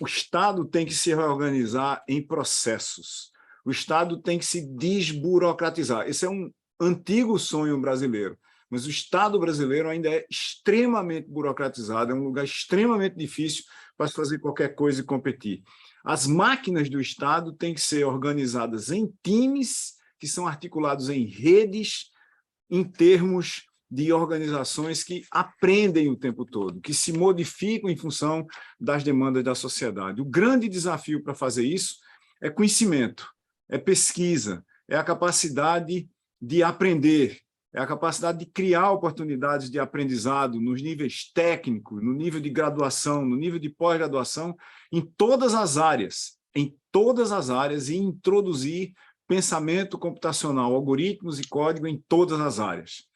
O Estado tem que se reorganizar em processos. O Estado tem que se desburocratizar. Esse é um antigo sonho brasileiro, mas o Estado brasileiro ainda é extremamente burocratizado, é um lugar extremamente difícil para se fazer qualquer coisa e competir. As máquinas do Estado têm que ser organizadas em times que são articulados em redes, em termos de organizações que aprendem o tempo todo, que se modificam em função das demandas da sociedade. O grande desafio para fazer isso é conhecimento, é pesquisa, é a capacidade de aprender, é a capacidade de criar oportunidades de aprendizado nos níveis técnicos, no nível de graduação, no nível de pós-graduação, em todas as áreas, e introduzir pensamento computacional, algoritmos e código em todas as áreas.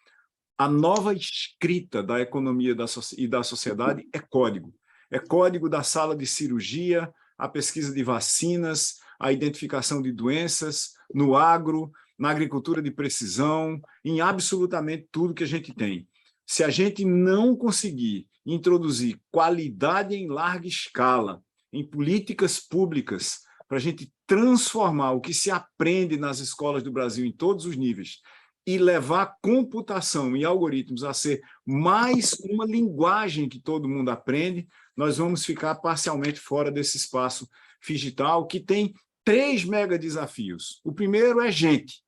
A nova escrita da economia e da sociedade é código. É código da sala de cirurgia, a pesquisa de vacinas, a identificação de doenças, no agro, na agricultura de precisão, em absolutamente tudo que a gente tem. Se a gente não conseguir introduzir qualidade em larga escala, em políticas públicas, para a gente transformar o que se aprende nas escolas do Brasil em todos os níveis, e levar computação e algoritmos a ser mais uma linguagem que todo mundo aprende, nós vamos ficar parcialmente fora desse espaço digital, que tem 3 mega desafios. O primeiro é gente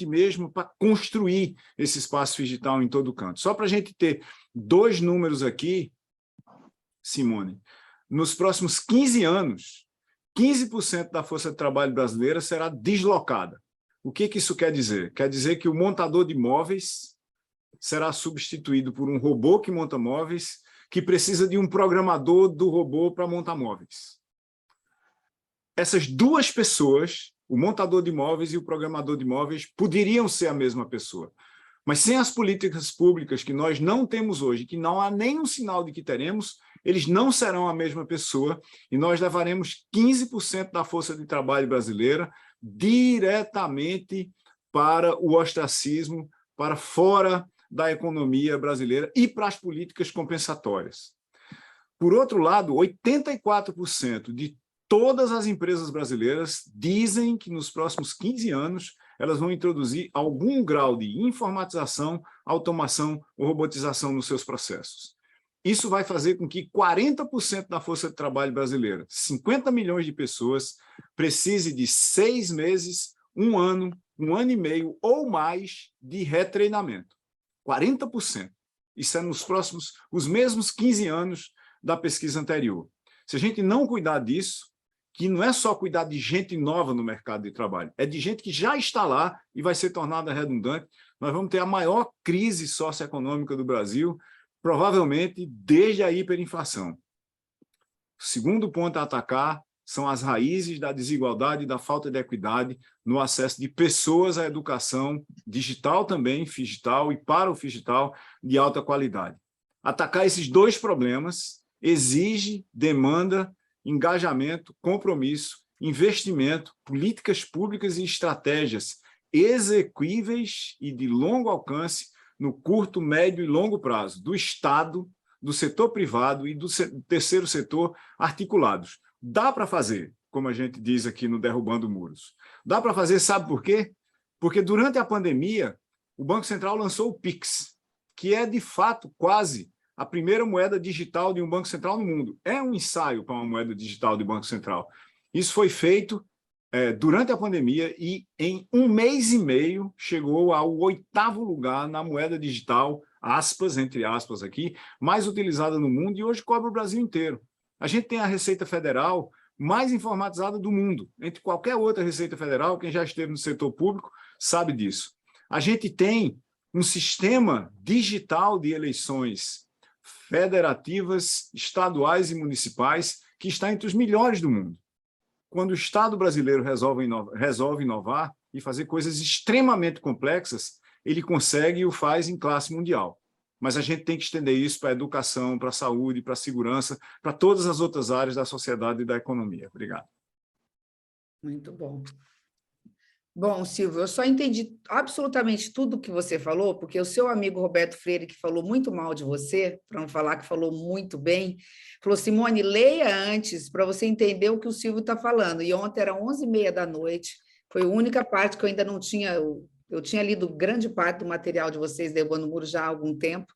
mesmo para construir esse espaço digital em todo canto. Só para a gente ter 2 números aqui, Simone, nos próximos 15 anos, 15% da força de trabalho brasileira será deslocada. O que isso quer dizer? Quer dizer que o montador de móveis será substituído por um robô que monta móveis, que precisa de um programador do robô para montar móveis. Essas 2 pessoas, o montador de móveis e o programador de móveis, poderiam ser a mesma pessoa. Mas sem as políticas públicas que nós não temos hoje, que não há nenhum sinal de que teremos, eles não serão a mesma pessoa e nós levaremos 15% da força de trabalho brasileira diretamente para o ostracismo, para fora da economia brasileira e para as políticas compensatórias. Por outro lado, 84% de todas as empresas brasileiras dizem que nos próximos 15 anos elas vão introduzir algum grau de informatização, automação ou robotização nos seus processos. Isso vai fazer com que 40% da força de trabalho brasileira, 50 milhões de pessoas, precise de 6 meses, 1 ano, 1 ano e meio ou mais de retreinamento. 40%. Isso é nos próximos, os mesmos 15 anos da pesquisa anterior. Se a gente não cuidar disso, que não é só cuidar de gente nova no mercado de trabalho, é de gente que já está lá e vai ser tornada redundante, nós vamos ter a maior crise socioeconômica do Brasil, provavelmente desde a hiperinflação. O segundo ponto a atacar são as raízes da desigualdade e da falta de equidade no acesso de pessoas à educação digital também, figital e para o figital de alta qualidade. Atacar esses dois problemas exige, demanda, engajamento, compromisso, investimento, políticas públicas e estratégias exequíveis e de longo alcance no curto, médio e longo prazo, do Estado, do setor privado e do terceiro setor articulados. Dá para fazer, como a gente diz aqui no Derrubando Muros. Dá para fazer, sabe por quê? Porque durante a pandemia, o Banco Central lançou o Pix, que é, de fato, quase a primeira moeda digital de um Banco Central no mundo. É um ensaio para uma moeda digital de Banco Central. Isso foi feito durante a pandemia e, em 1 mês e meio, chegou ao 8º lugar na moeda digital, aspas, entre aspas aqui, mais utilizada no mundo e hoje cobre o Brasil inteiro. A gente tem a Receita Federal mais informatizada do mundo. Entre qualquer outra Receita Federal, quem já esteve no setor público sabe disso. A gente tem um sistema digital de eleições federativas, estaduais e municipais que está entre os melhores do mundo. Quando o Estado brasileiro resolve inovar e fazer coisas extremamente complexas, ele consegue e o faz em classe mundial. Mas a gente tem que estender isso para a educação, para a saúde, para a segurança, para todas as outras áreas da sociedade e da economia. Obrigado. Muito bom. Bom, Silvio, eu só entendi absolutamente tudo que você falou, porque o seu amigo Roberto Freire, que falou muito mal de você, para não falar que falou muito bem, falou, Simone, leia antes para você entender o que o Silvio está falando. E ontem era 11h30 da noite, foi a única parte que eu ainda não tinha... Eu tinha lido grande parte do material de vocês, Derrubando Muros, já há algum tempo,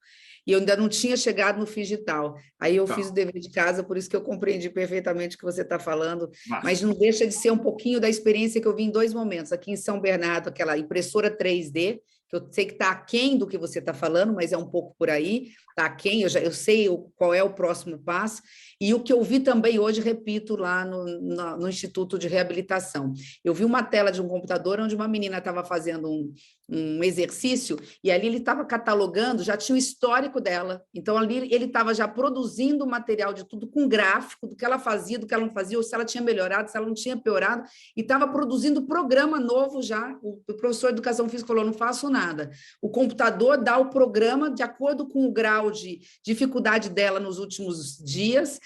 e eu ainda não tinha chegado no Figital. Aí eu fiz o dever de casa, por isso que eu compreendi perfeitamente o que você está falando, mas não deixa de ser um pouquinho da experiência que eu vi em 2 momentos. Aqui em São Bernardo, aquela impressora 3D, que eu sei que está aquém do que você está falando, mas é um pouco por aí, está aquém, eu sei qual é o próximo passo, e o que eu vi também hoje, repito, lá no Instituto de Reabilitação. Eu vi uma tela de um computador onde uma menina estava fazendo um exercício, e ali ele estava catalogando, já tinha o histórico dela, então ali ele estava já produzindo material de tudo, com gráfico, do que ela fazia, do que ela não fazia, ou se ela tinha melhorado, se ela não tinha piorado, e estava produzindo programa novo já. O professor de Educação Física falou, não faço nada. O computador dá o programa de acordo com o grau de dificuldade dela nos últimos dias,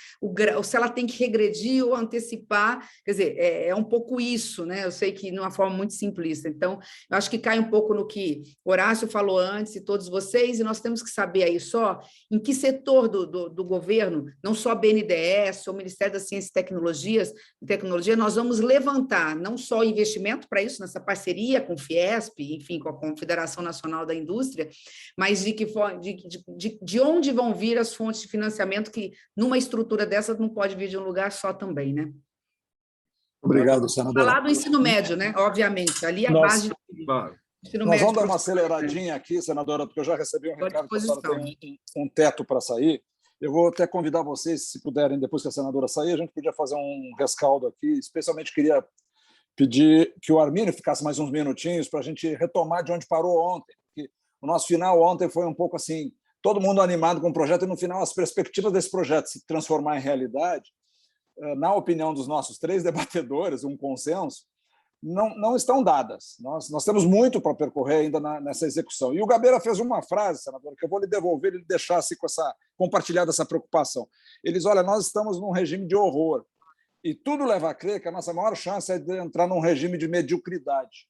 se ela tem que regredir ou antecipar, quer dizer, é um pouco isso, né? Eu sei que de uma forma muito simplista. Então, eu acho que cai um pouco no que Horácio falou antes e todos vocês, e nós temos que saber aí só em que setor do governo, não só a BNDES, ou o Ministério da Ciência e Tecnologia, nós vamos levantar não só investimento para isso, nessa parceria com o Fiesp, enfim, com a Confederação Nacional da Indústria, mas de onde vão vir as fontes de financiamento que, numa estrutura dessa, não pode vir de um lugar só também, né? Obrigado, senadora. Falar do ensino médio, né? Obviamente, ali é a base de tudo. Claro. Nós vamos dar uma aceleradinha aqui, senadora, porque eu já recebi um recado que a senhora tem um teto para sair. Eu vou até convidar vocês, se puderem, depois que a senadora sair, a gente podia fazer um rescaldo aqui. Especialmente queria pedir que o Armínio ficasse mais uns minutinhos para a gente retomar de onde parou ontem. Porque o nosso final ontem foi um pouco assim, todo mundo animado com o projeto, e no final as perspectivas desse projeto se transformar em realidade, na opinião dos nossos 3 debatedores, um consenso, não estão dadas. Nós temos muito para percorrer ainda nessa execução. E o Gabeira fez uma frase, senador, que eu vou lhe devolver, ele deixasse compartilhada essa preocupação. Ele diz, olha, nós estamos num regime de horror, e tudo leva a crer que a nossa maior chance é de entrar num regime de mediocridade.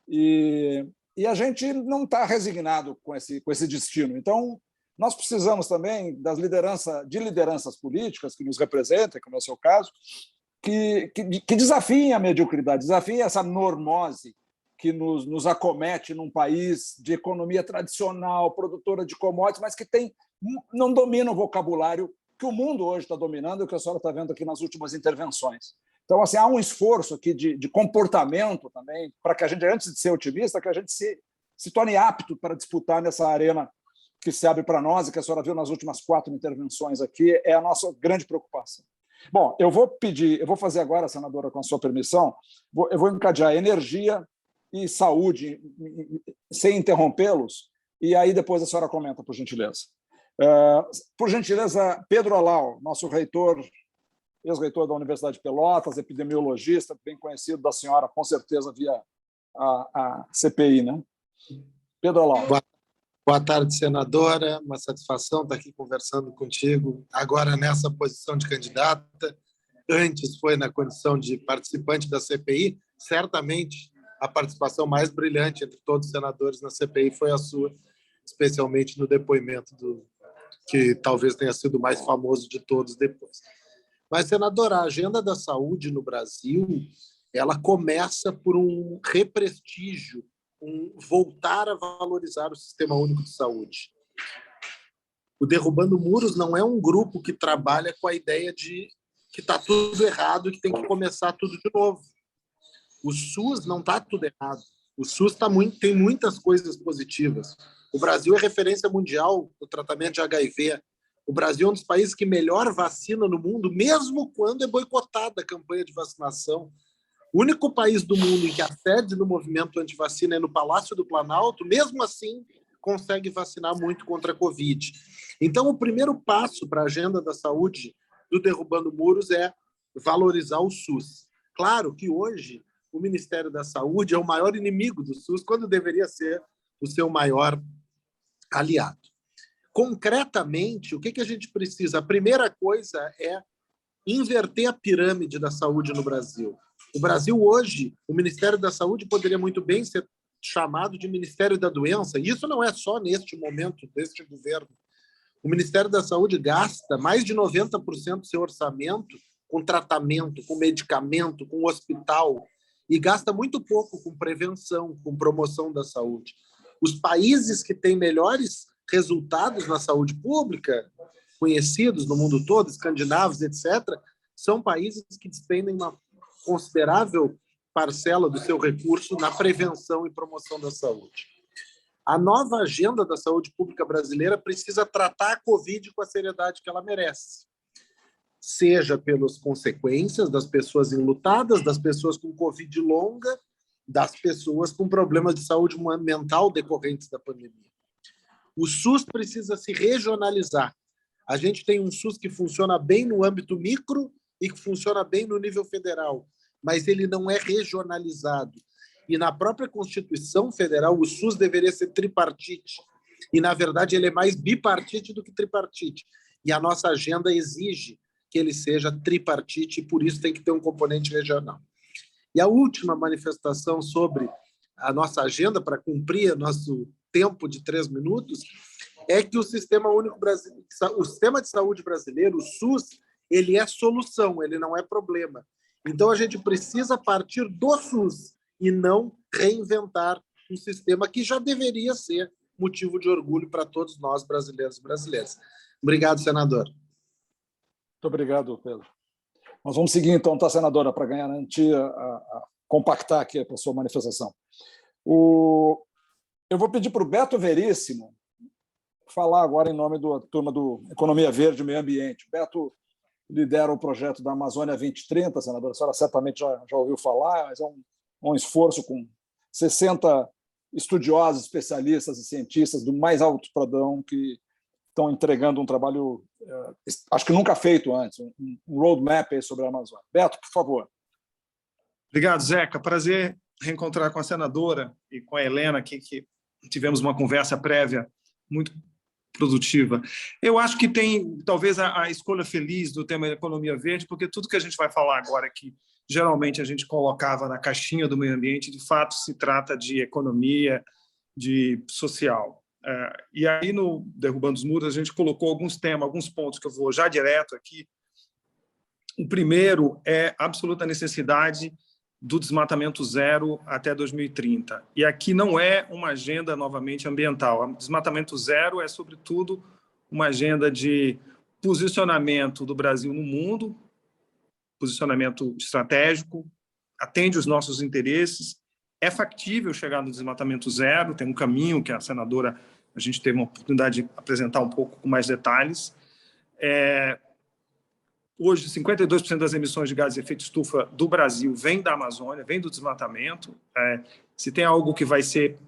E a gente não está resignado com esse destino. Então, nós precisamos também de lideranças políticas que nos representem, como é o seu caso, que desafiem a mediocridade, desafiem essa normose que nos acomete num país de economia tradicional, produtora de commodities, mas que não domina o vocabulário que o mundo hoje está dominando e que a senhora está vendo aqui nas últimas intervenções. Então, assim, há um esforço aqui de comportamento também, para que a gente, antes de ser otimista, que a gente se torne apto para disputar nessa arena que se abre para nós e que a senhora viu nas últimas 4 intervenções aqui, é a nossa grande preocupação. Bom, eu vou fazer agora, senadora, com a sua permissão, eu vou encadear energia e saúde, sem interrompê-los, e aí depois a senhora comenta, por gentileza. Por gentileza, Pedro Alau, nosso reitor ex-reitor da Universidade de Pelotas, epidemiologista, bem conhecido da senhora, com certeza, via a CPI, né? Pedro Alau. Boa tarde, senadora. Uma satisfação estar aqui conversando contigo, agora nessa posição de candidata. Antes foi na condição de participante da CPI. Certamente, a participação mais brilhante entre todos os senadores na CPI foi a sua, especialmente no depoimento que talvez tenha sido o mais famoso de todos depois. Mas, senadora, a agenda da saúde no Brasil, ela começa por um represtígio, voltar a valorizar o Sistema Único de Saúde. O Derrubando Muros não é um grupo que trabalha com a ideia de que está tudo errado e que tem que começar tudo de novo. O SUS não está tudo errado. O SUS tem muitas coisas positivas. O Brasil é referência mundial no tratamento de HIV. O Brasil é um dos países que melhor vacina no mundo, mesmo quando é boicotada a campanha de vacinação. O único país do mundo em que a sede do movimento antivacina é no Palácio do Planalto, mesmo assim, consegue vacinar muito contra a Covid. Então, o primeiro passo para a agenda da saúde do Derrubando Muros é valorizar o SUS. Claro que hoje o Ministério da Saúde é o maior inimigo do SUS, quando deveria ser o seu maior aliado. Concretamente, o que a gente precisa? A primeira coisa é inverter a pirâmide da saúde no Brasil. O Brasil hoje, o Ministério da Saúde poderia muito bem ser chamado de Ministério da Doença, e isso não é só neste momento, deste governo. O Ministério da Saúde gasta mais de 90% do seu orçamento com tratamento, com medicamento, com hospital, e gasta muito pouco com prevenção, com promoção da saúde. Os países que têm melhores resultados na saúde pública, conhecidos no mundo todo, escandinavos, etc., são países que despendem uma considerável parcela do seu recurso na prevenção e promoção da saúde. A nova agenda da saúde pública brasileira precisa tratar a Covid com a seriedade que ela merece, seja pelas consequências das pessoas enlutadas, das pessoas com Covid longa, das pessoas com problemas de saúde mental decorrentes da pandemia. O SUS precisa se regionalizar. A gente tem um SUS que funciona bem no âmbito micro e que funciona bem no nível federal, mas ele não é regionalizado. E na própria Constituição Federal, o SUS deveria ser tripartite. E, na verdade, ele é mais bipartite do que tripartite. E a nossa agenda exige que ele seja tripartite e, por isso, tem que ter um componente regional. E a última manifestação sobre a nossa agenda, para cumprir nosso tempo de 3 minutos, é que o Sistema Único Brasileiro, o Sistema de Saúde brasileiro, o SUS, ele é solução, ele não é problema. Então, a gente precisa partir do SUS e não reinventar um sistema que já deveria ser motivo de orgulho para todos nós, brasileiros e brasileiras. Obrigado, senador. Muito obrigado, Pedro. Nós vamos seguir, então, tá, senadora, para garantir, compactar aqui a sua manifestação. Eu vou pedir para o Beto Veríssimo falar agora em nome da turma do Economia Verde e Meio Ambiente. O Beto lidera o projeto da Amazônia 2030, senadora, a senhora certamente já ouviu falar, mas é um esforço com 60 estudiosos, especialistas e cientistas do mais alto padrão que estão entregando um trabalho, acho que nunca feito antes, um roadmap sobre a Amazônia. Beto, por favor. Obrigado, Zeca. Prazer reencontrar com a senadora e com a Helena aqui, que tivemos uma conversa prévia muito produtiva. Eu acho que tem, talvez, a escolha feliz do tema da economia verde, porque tudo que a gente vai falar agora aqui, geralmente a gente colocava na caixinha do meio ambiente, de fato se trata de economia, de social. E aí, no Derrubando os Muros, a gente colocou alguns temas, alguns pontos que eu vou já direto aqui. O primeiro é a absoluta necessidade do desmatamento zero até 2030. E aqui não é uma agenda, novamente, ambiental. O desmatamento zero é, sobretudo, uma agenda de posicionamento do Brasil no mundo, posicionamento estratégico, atende os nossos interesses. É factível chegar no desmatamento zero, tem um caminho que a senadora, a gente teve uma oportunidade de apresentar um pouco com mais detalhes. Hoje, 52% das emissões de gases de efeito estufa do Brasil vem da Amazônia, vem do desmatamento. Se tem algo que vai ser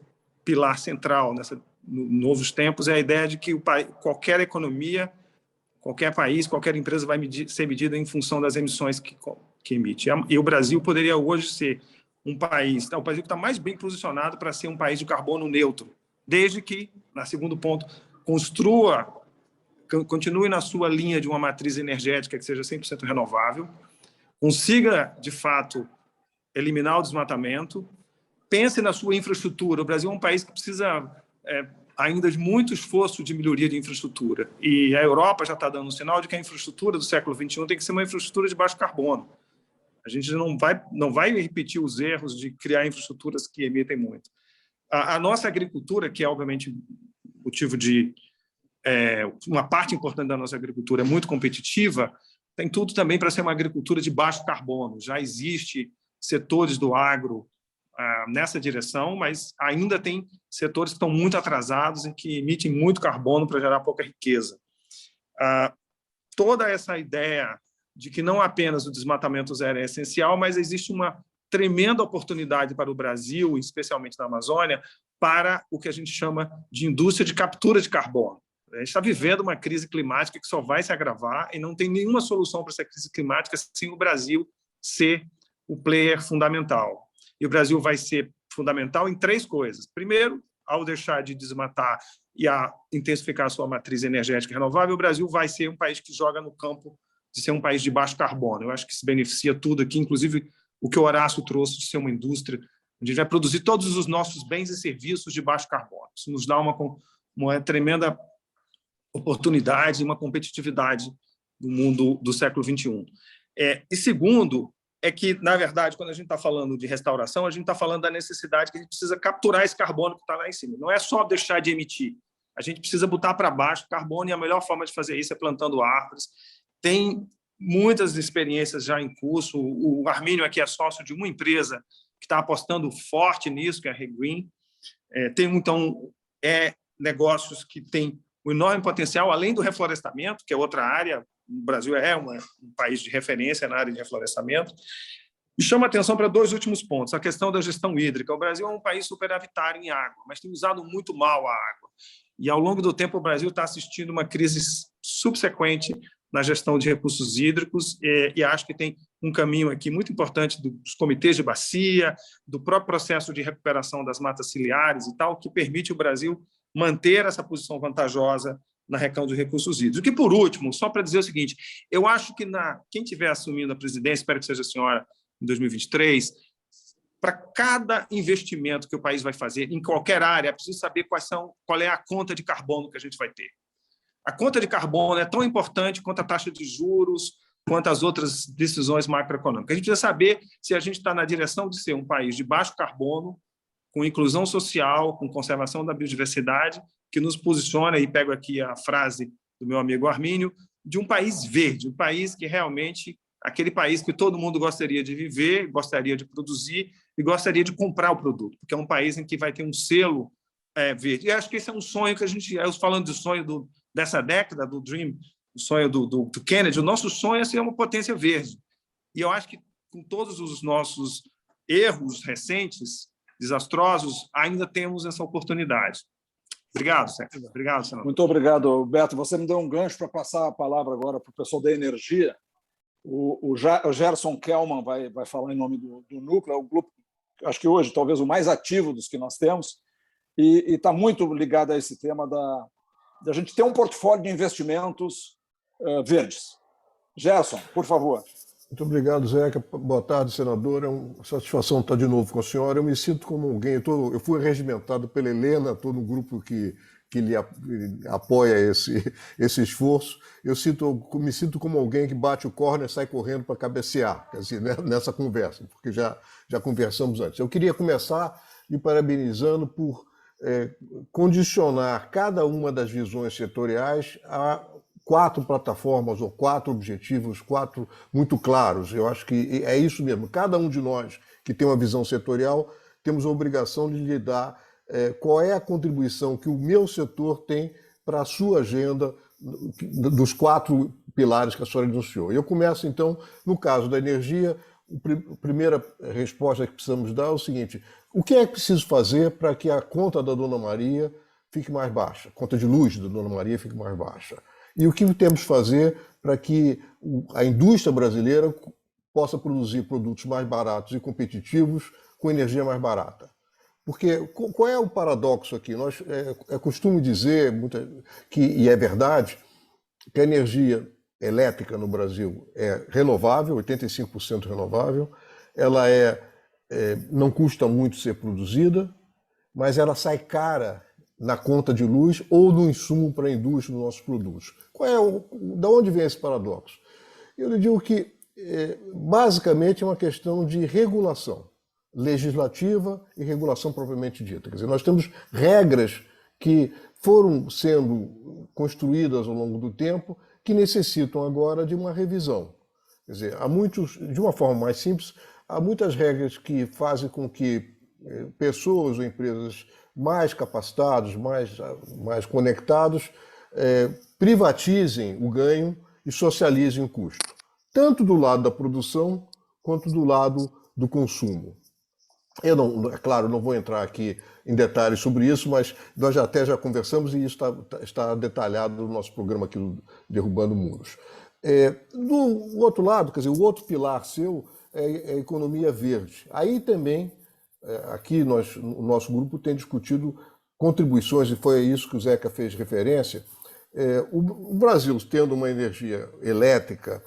pilar central nos novos tempos, é a ideia de que qualquer economia, Qualquer país, qualquer empresa vai ser medida em função das emissões que emite. E o Brasil poderia hoje ser um país, o Brasil que está mais bem posicionado para ser um país de carbono neutro, desde que, no segundo ponto, continue na sua linha de uma matriz energética que seja 100% renovável, consiga, de fato, eliminar o desmatamento, pense na sua infraestrutura. O Brasil é um país que precisa ainda de muito esforço de melhoria de infraestrutura. E a Europa já está dando um sinal de que a infraestrutura do século XXI tem que ser uma infraestrutura de baixo carbono. A gente não vai repetir os erros de criar infraestruturas que emitem muito. A nossa agricultura, que é, obviamente, motivo de... uma parte importante da nossa agricultura é muito competitiva, tem tudo também para ser uma agricultura de baixo carbono. Já existe setores do agro nessa direção, mas ainda tem setores que estão muito atrasados e que emitem muito carbono para gerar pouca riqueza. Toda essa ideia de que não apenas o desmatamento zero é essencial, mas existe uma tremenda oportunidade para o Brasil, especialmente na Amazônia, para o que a gente chama de indústria de captura de carbono. A gente está vivendo uma crise climática que só vai se agravar e não tem nenhuma solução para essa crise climática sem o Brasil ser o player fundamental. E o Brasil vai ser fundamental em 3 coisas. Primeiro, ao deixar de desmatar e a intensificar a sua matriz energética renovável, o Brasil vai ser um país que joga no campo de ser um país de baixo carbono. Eu acho que se beneficia tudo aqui, inclusive o que o Horácio trouxe de ser uma indústria onde a gente vai produzir todos os nossos bens e serviços de baixo carbono. Isso nos dá uma tremenda oportunidade, uma competitividade do mundo do século XXI. E segundo, é que, na verdade, quando a gente está falando de restauração, a gente está falando da necessidade que a gente precisa capturar esse carbono que está lá em cima. Não é só deixar de emitir. A gente precisa botar para baixo carbono e a melhor forma de fazer isso é plantando árvores. Tem muitas experiências já em curso. O Armínio aqui é sócio de uma empresa que está apostando forte nisso, que é a Regreen. Tem, então, negócios que têm um enorme potencial, além do reflorestamento, que é outra área. O Brasil é um país de referência na área de reflorestamento. E chama atenção para 2 últimos pontos. A questão da gestão hídrica. O Brasil é um país superavitário em água, mas tem usado muito mal a água. E, ao longo do tempo, o Brasil está assistindo uma crise subsequente na gestão de recursos hídricos e acho que tem um caminho aqui muito importante dos comitês de bacia, do próprio processo de recuperação das matas ciliares e tal, que permite o Brasil manter essa posição vantajosa na recão de recursos hídricos. E, por último, só para dizer o seguinte, eu acho que quem estiver assumindo a presidência, espero que seja a senhora em 2023, para cada investimento que o país vai fazer, em qualquer área, é preciso saber qual é a conta de carbono que a gente vai ter. A conta de carbono é tão importante quanto a taxa de juros, quanto as outras decisões macroeconômicas. A gente precisa saber se a gente está na direção de ser um país de baixo carbono, com inclusão social, com conservação da biodiversidade, que nos posiciona, e pego aqui a frase do meu amigo Armínio, de um país verde, um país que realmente, aquele país que todo mundo gostaria de viver, gostaria de produzir e gostaria de comprar o produto, porque é um país em que vai ter um selo verde. E acho que esse é um sonho que a gente, falando do sonho dessa década, do Dream, o sonho do Kennedy, o nosso sonho é ser uma potência verde. E eu acho que, com todos os nossos erros recentes, desastrosos, ainda temos essa oportunidade. Obrigado, Sérgio. Obrigado, senador. Muito obrigado, Beto. Você me deu um gancho para passar a palavra agora para o pessoal da energia. O Gerson Kelman vai falar em nome do Núcleo, é o grupo, acho que hoje, talvez o mais ativo dos que nós temos, e está muito ligado a esse tema da gente ter um portfólio de investimentos verdes. Gerson, por favor. Muito obrigado, Zeca. Boa tarde, senador. É uma satisfação estar de novo com a senhora. Eu me sinto como alguém... Eu fui regimentado pela Helena, estou no grupo que lhe apoia esse esforço. Me sinto como alguém que bate o córner e sai correndo para cabecear, assim, né, nessa conversa, porque já conversamos antes. Eu queria começar lhe parabenizando por condicionar cada uma das visões setoriais a 4 plataformas ou 4 objetivos, 4 muito claros. Eu acho que é isso mesmo. Cada um de nós que tem uma visão setorial, temos a obrigação de lhe dar qual é a contribuição que o meu setor tem para a sua agenda dos 4 pilares que a senhora enunciou. Eu começo, então, no caso da energia, a primeira resposta que precisamos dar é o seguinte: o que é preciso fazer para que a conta da Dona Maria fique mais baixa, a conta de luz da Dona Maria fique mais baixa? e o que temos que fazer para que a indústria brasileira possa produzir produtos mais baratos e competitivos com energia mais barata. Porque qual é o paradoxo aqui? Nós costume dizer, e é verdade, que a energia elétrica no Brasil é renovável, 85% renovável, ela não custa muito ser produzida, mas ela sai cara na conta de luz ou no insumo para a indústria dos nossos produtos. Da onde vem esse paradoxo? Eu lhe digo que, basicamente, é uma questão de regulação legislativa e regulação propriamente dita. Quer dizer, nós temos regras que foram sendo construídas ao longo do tempo que necessitam agora de uma revisão. Quer dizer, de uma forma mais simples, há muitas regras que fazem com que pessoas ou empresas mais capacitados, mais conectados, privatizem o ganho e socializem o custo, tanto do lado da produção quanto do lado do consumo. Eu, é claro, não vou entrar aqui em detalhes sobre isso, mas nós até já conversamos e isso está detalhado no nosso programa aqui do Derrubando Muros. Do outro lado, quer dizer, o outro pilar seu é a economia verde. Aí também, aqui o nosso grupo tem discutido contribuições, e foi a isso que o Zeca fez referência. O Brasil, tendo uma energia elétrica,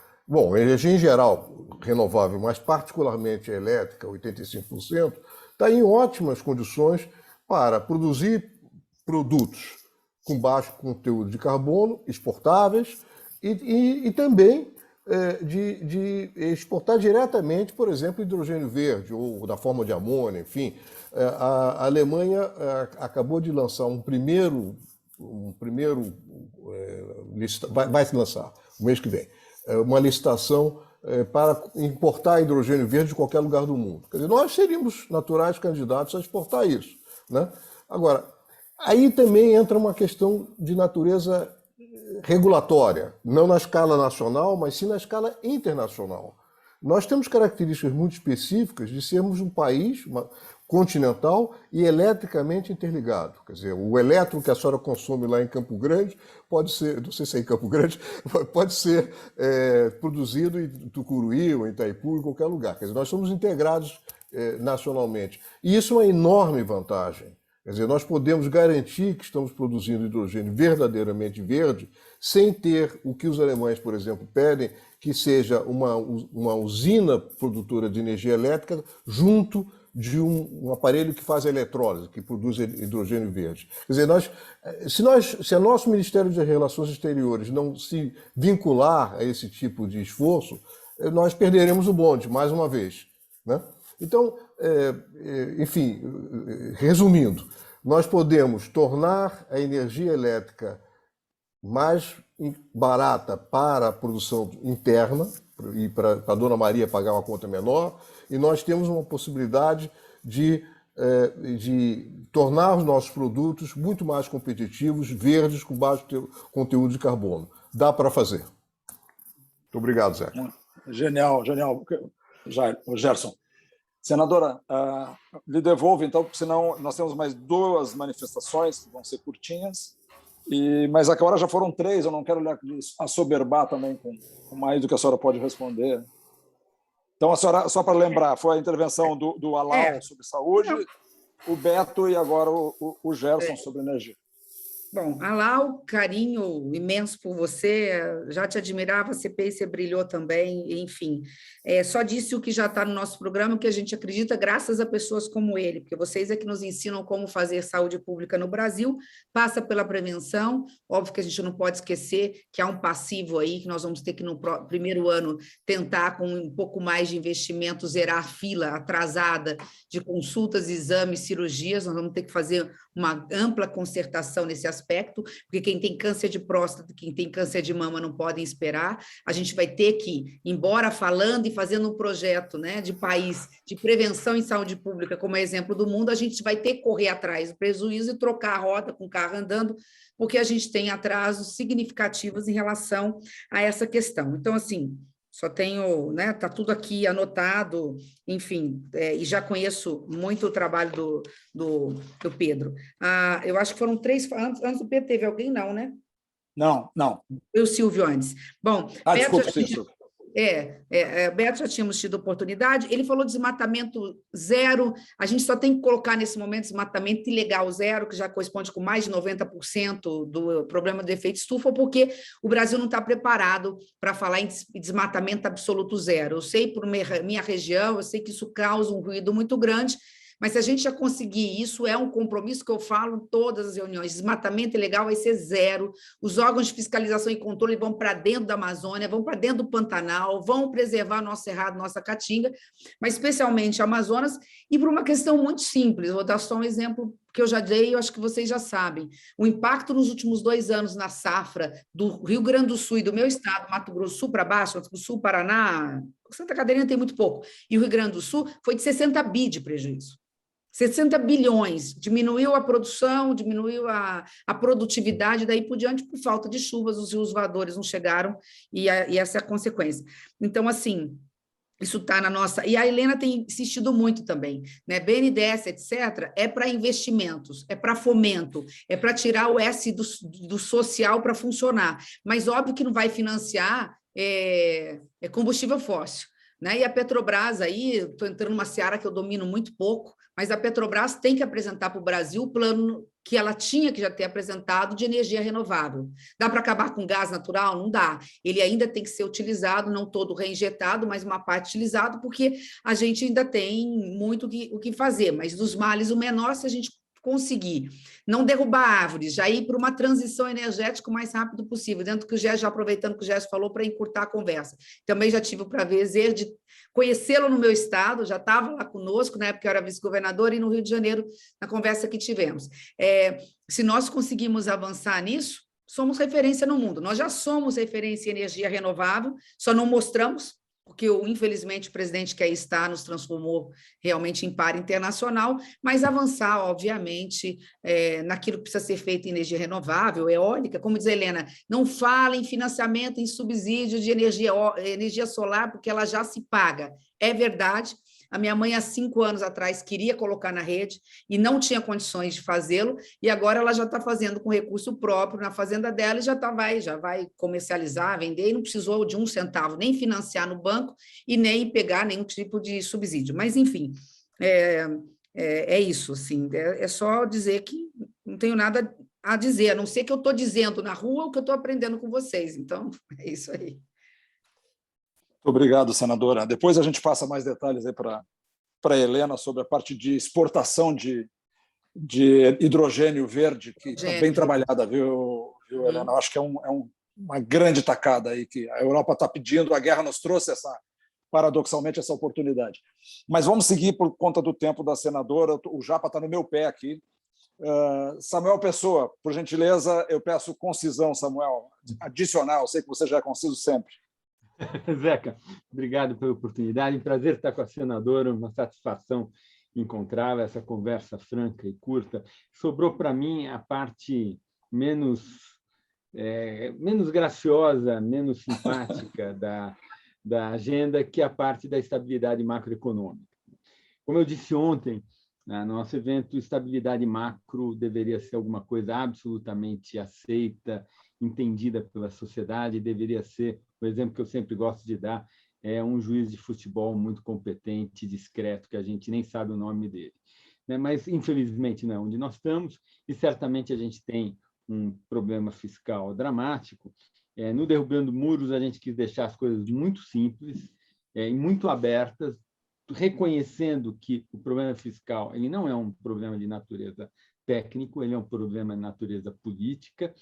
energia em geral renovável, mas particularmente a elétrica, 85%, está em ótimas condições para produzir produtos com baixo conteúdo de carbono, exportáveis, e também de exportar diretamente, por exemplo, hidrogênio verde, ou da forma de amônia, enfim. A Alemanha acabou de lançar vai se lançar o mês que vem, uma licitação para importar hidrogênio verde de qualquer lugar do mundo. Quer dizer, nós seríamos naturais candidatos a exportar isso, né? Agora, aí também entra uma questão de natureza regulatória, não na escala nacional, mas sim na escala internacional. Nós temos características muito específicas de sermos um país continental e eletricamente interligado. Quer dizer, o elétron que a senhora consome lá em Campo Grande pode ser, não sei se é em Campo Grande, pode ser produzido em Tucuruí ou em Itaipu, em qualquer lugar. Quer dizer, nós somos integrados nacionalmente. E isso é uma enorme vantagem. Quer dizer, nós podemos garantir que estamos produzindo hidrogênio verdadeiramente verde, sem ter o que os alemães, por exemplo, pedem, que seja uma usina produtora de energia elétrica junto de um aparelho que faz a eletrólise, que produz hidrogênio verde. Quer dizer, se o nosso Ministério das Relações Exteriores não se vincular a esse tipo de esforço, nós perderemos o bonde, mais uma vez, né? Então, enfim, resumindo, nós podemos tornar a energia elétrica mais barata para a produção interna, e para a Dona Maria pagar uma conta menor, e nós temos uma possibilidade de tornar os nossos produtos muito mais competitivos, verdes, com baixo conteúdo de carbono. Dá para fazer. Muito obrigado, Zé. Genial, genial. Gerson. Senadora, lhe devolvo, então, porque senão nós temos mais 2 manifestações que vão ser curtinhas, mas agora já foram 3, eu não quero lhe assoberbar também com mais do que a senhora pode responder. Então, a senhora, só para lembrar, foi a intervenção do Alau sobre saúde, o Beto e agora o Gerson sobre energia. Bom, Alau, carinho imenso por você, já te admirava, a CPI, você brilhou também, enfim. Só disse o que já está no nosso programa, que a gente acredita graças a pessoas como ele, porque vocês é que nos ensinam como fazer saúde pública no Brasil, passa pela prevenção, óbvio que a gente não pode esquecer que há um passivo aí, que nós vamos ter que no primeiro ano tentar, com um pouco mais de investimento, zerar a fila atrasada de consultas, exames, cirurgias, nós vamos ter que fazer uma ampla concertação nesse aspecto, porque quem tem câncer de próstata, quem tem câncer de mama não podem esperar, a gente vai ter que, embora falando e fazendo um projeto, né, de país de prevenção em saúde pública, como é exemplo do mundo, a gente vai ter que correr atrás do prejuízo e trocar a roda com o carro andando, porque a gente tem atrasos significativos em relação a essa questão. Então, assim, só tenho, né, está tudo aqui anotado, enfim, e já conheço muito o trabalho do Pedro. Eu acho que foram 3, antes do Pedro teve alguém, não, né? Não, não. Foi o Silvio antes. Bom, Desculpa, Silvio. Beto, já tínhamos tido oportunidade. Ele falou de desmatamento zero. A gente só tem que colocar nesse momento desmatamento ilegal zero, que já corresponde com mais de 90% do problema do efeito estufa, porque o Brasil não está preparado para falar em desmatamento absoluto zero. Eu sei, por minha região, eu sei que isso causa um ruído muito grande, mas se a gente já conseguir isso, é um compromisso que eu falo em todas as reuniões. Desmatamento ilegal vai ser zero. Os órgãos de fiscalização e controle vão para dentro da Amazônia, vão para dentro do Pantanal, vão preservar nosso Cerrado, nossa Caatinga, mas especialmente Amazonas, e por uma questão muito simples. Vou dar só um exemplo que eu já dei, eu acho que vocês já sabem. O impacto nos últimos 2 anos na safra do Rio Grande do Sul e do meu estado, Mato Grosso do Sul para baixo, Mato Grosso do Sul, Paraná, Santa Catarina tem muito pouco, e o Rio Grande do Sul foi de 60 bi de prejuízo. 60 bilhões, diminuiu a produção, diminuiu a produtividade, daí por diante, por falta de chuvas, os rios voadores não chegaram, e essa é a consequência. Então, assim, isso está na nossa... E a Helena tem insistido muito também, né? BNDES, etc., é para investimentos, é para fomento, é para tirar o S do social para funcionar, mas óbvio que não vai financiar combustível fóssil, né? E a Petrobras aí, estou entrando numa seara que eu domino muito pouco, mas a Petrobras tem que apresentar para o Brasil o plano que ela tinha que já ter apresentado de energia renovável. Dá para acabar com gás natural? Não dá. Ele ainda tem que ser utilizado, não todo reinjetado, mas uma parte utilizado, porque a gente ainda tem muito o que fazer, mas dos males o menor, se a gente conseguir não derrubar árvores, já ir para uma transição energética o mais rápido possível, dentro do que o Gerson, já aproveitando que o Gerson falou, para encurtar a conversa. Também já tive o prazer de conhecê-lo no meu estado, já estava lá conosco, na época que eu era vice-governadora, e no Rio de Janeiro, na conversa que tivemos. Se nós conseguimos avançar nisso, somos referência no mundo. Nós já somos referência em energia renovável, só não mostramos, porque, infelizmente, o presidente que aí está nos transformou realmente em par internacional, mas avançar, obviamente, naquilo que precisa ser feito em energia renovável, eólica, como diz a Helena, não fala em financiamento, em subsídio de energia solar, porque ela já se paga. É verdade. A minha mãe, há 5 anos atrás, queria colocar na rede e não tinha condições de fazê-lo, e agora ela já está fazendo com recurso próprio na fazenda dela e já vai comercializar, vender, e não precisou de 1 centavo, nem financiar no banco e nem pegar nenhum tipo de subsídio. Mas, enfim, é isso, assim, é só dizer que não tenho nada a dizer, a não ser que eu estou dizendo na rua o que eu estou aprendendo com vocês. Então, é isso aí. Obrigado, senadora. Depois a gente passa mais detalhes aí para a Helena sobre a parte de exportação de hidrogênio verde, que está bem trabalhada, viu, Helena? Eu acho que é uma grande tacada aí que a Europa está pedindo, a guerra nos trouxe paradoxalmente, essa oportunidade. Mas vamos seguir por conta do tempo da senadora, o Japa está no meu pé aqui. Samuel Pessoa, por gentileza, eu peço concisão, Samuel, adicional, sei que você já é conciso sempre. Zeca, obrigado pela oportunidade. Um prazer estar com a senadora, uma satisfação encontrar essa conversa franca e curta. Sobrou para mim a parte menos graciosa, menos simpática da agenda, que é a parte da estabilidade macroeconômica. Como eu disse ontem, no nosso evento, estabilidade macro deveria ser alguma coisa absolutamente aceita, entendida pela sociedade, deveria ser, o exemplo que eu sempre gosto de dar, é um juiz de futebol muito competente, discreto, que a gente nem sabe o nome dele. Mas, infelizmente, não é onde nós estamos, e certamente a gente tem um problema fiscal dramático. No Derrubando Muros, a gente quis deixar as coisas muito simples e muito abertas, reconhecendo que o problema fiscal ele não é um problema de natureza técnico, ele é um problema de natureza política,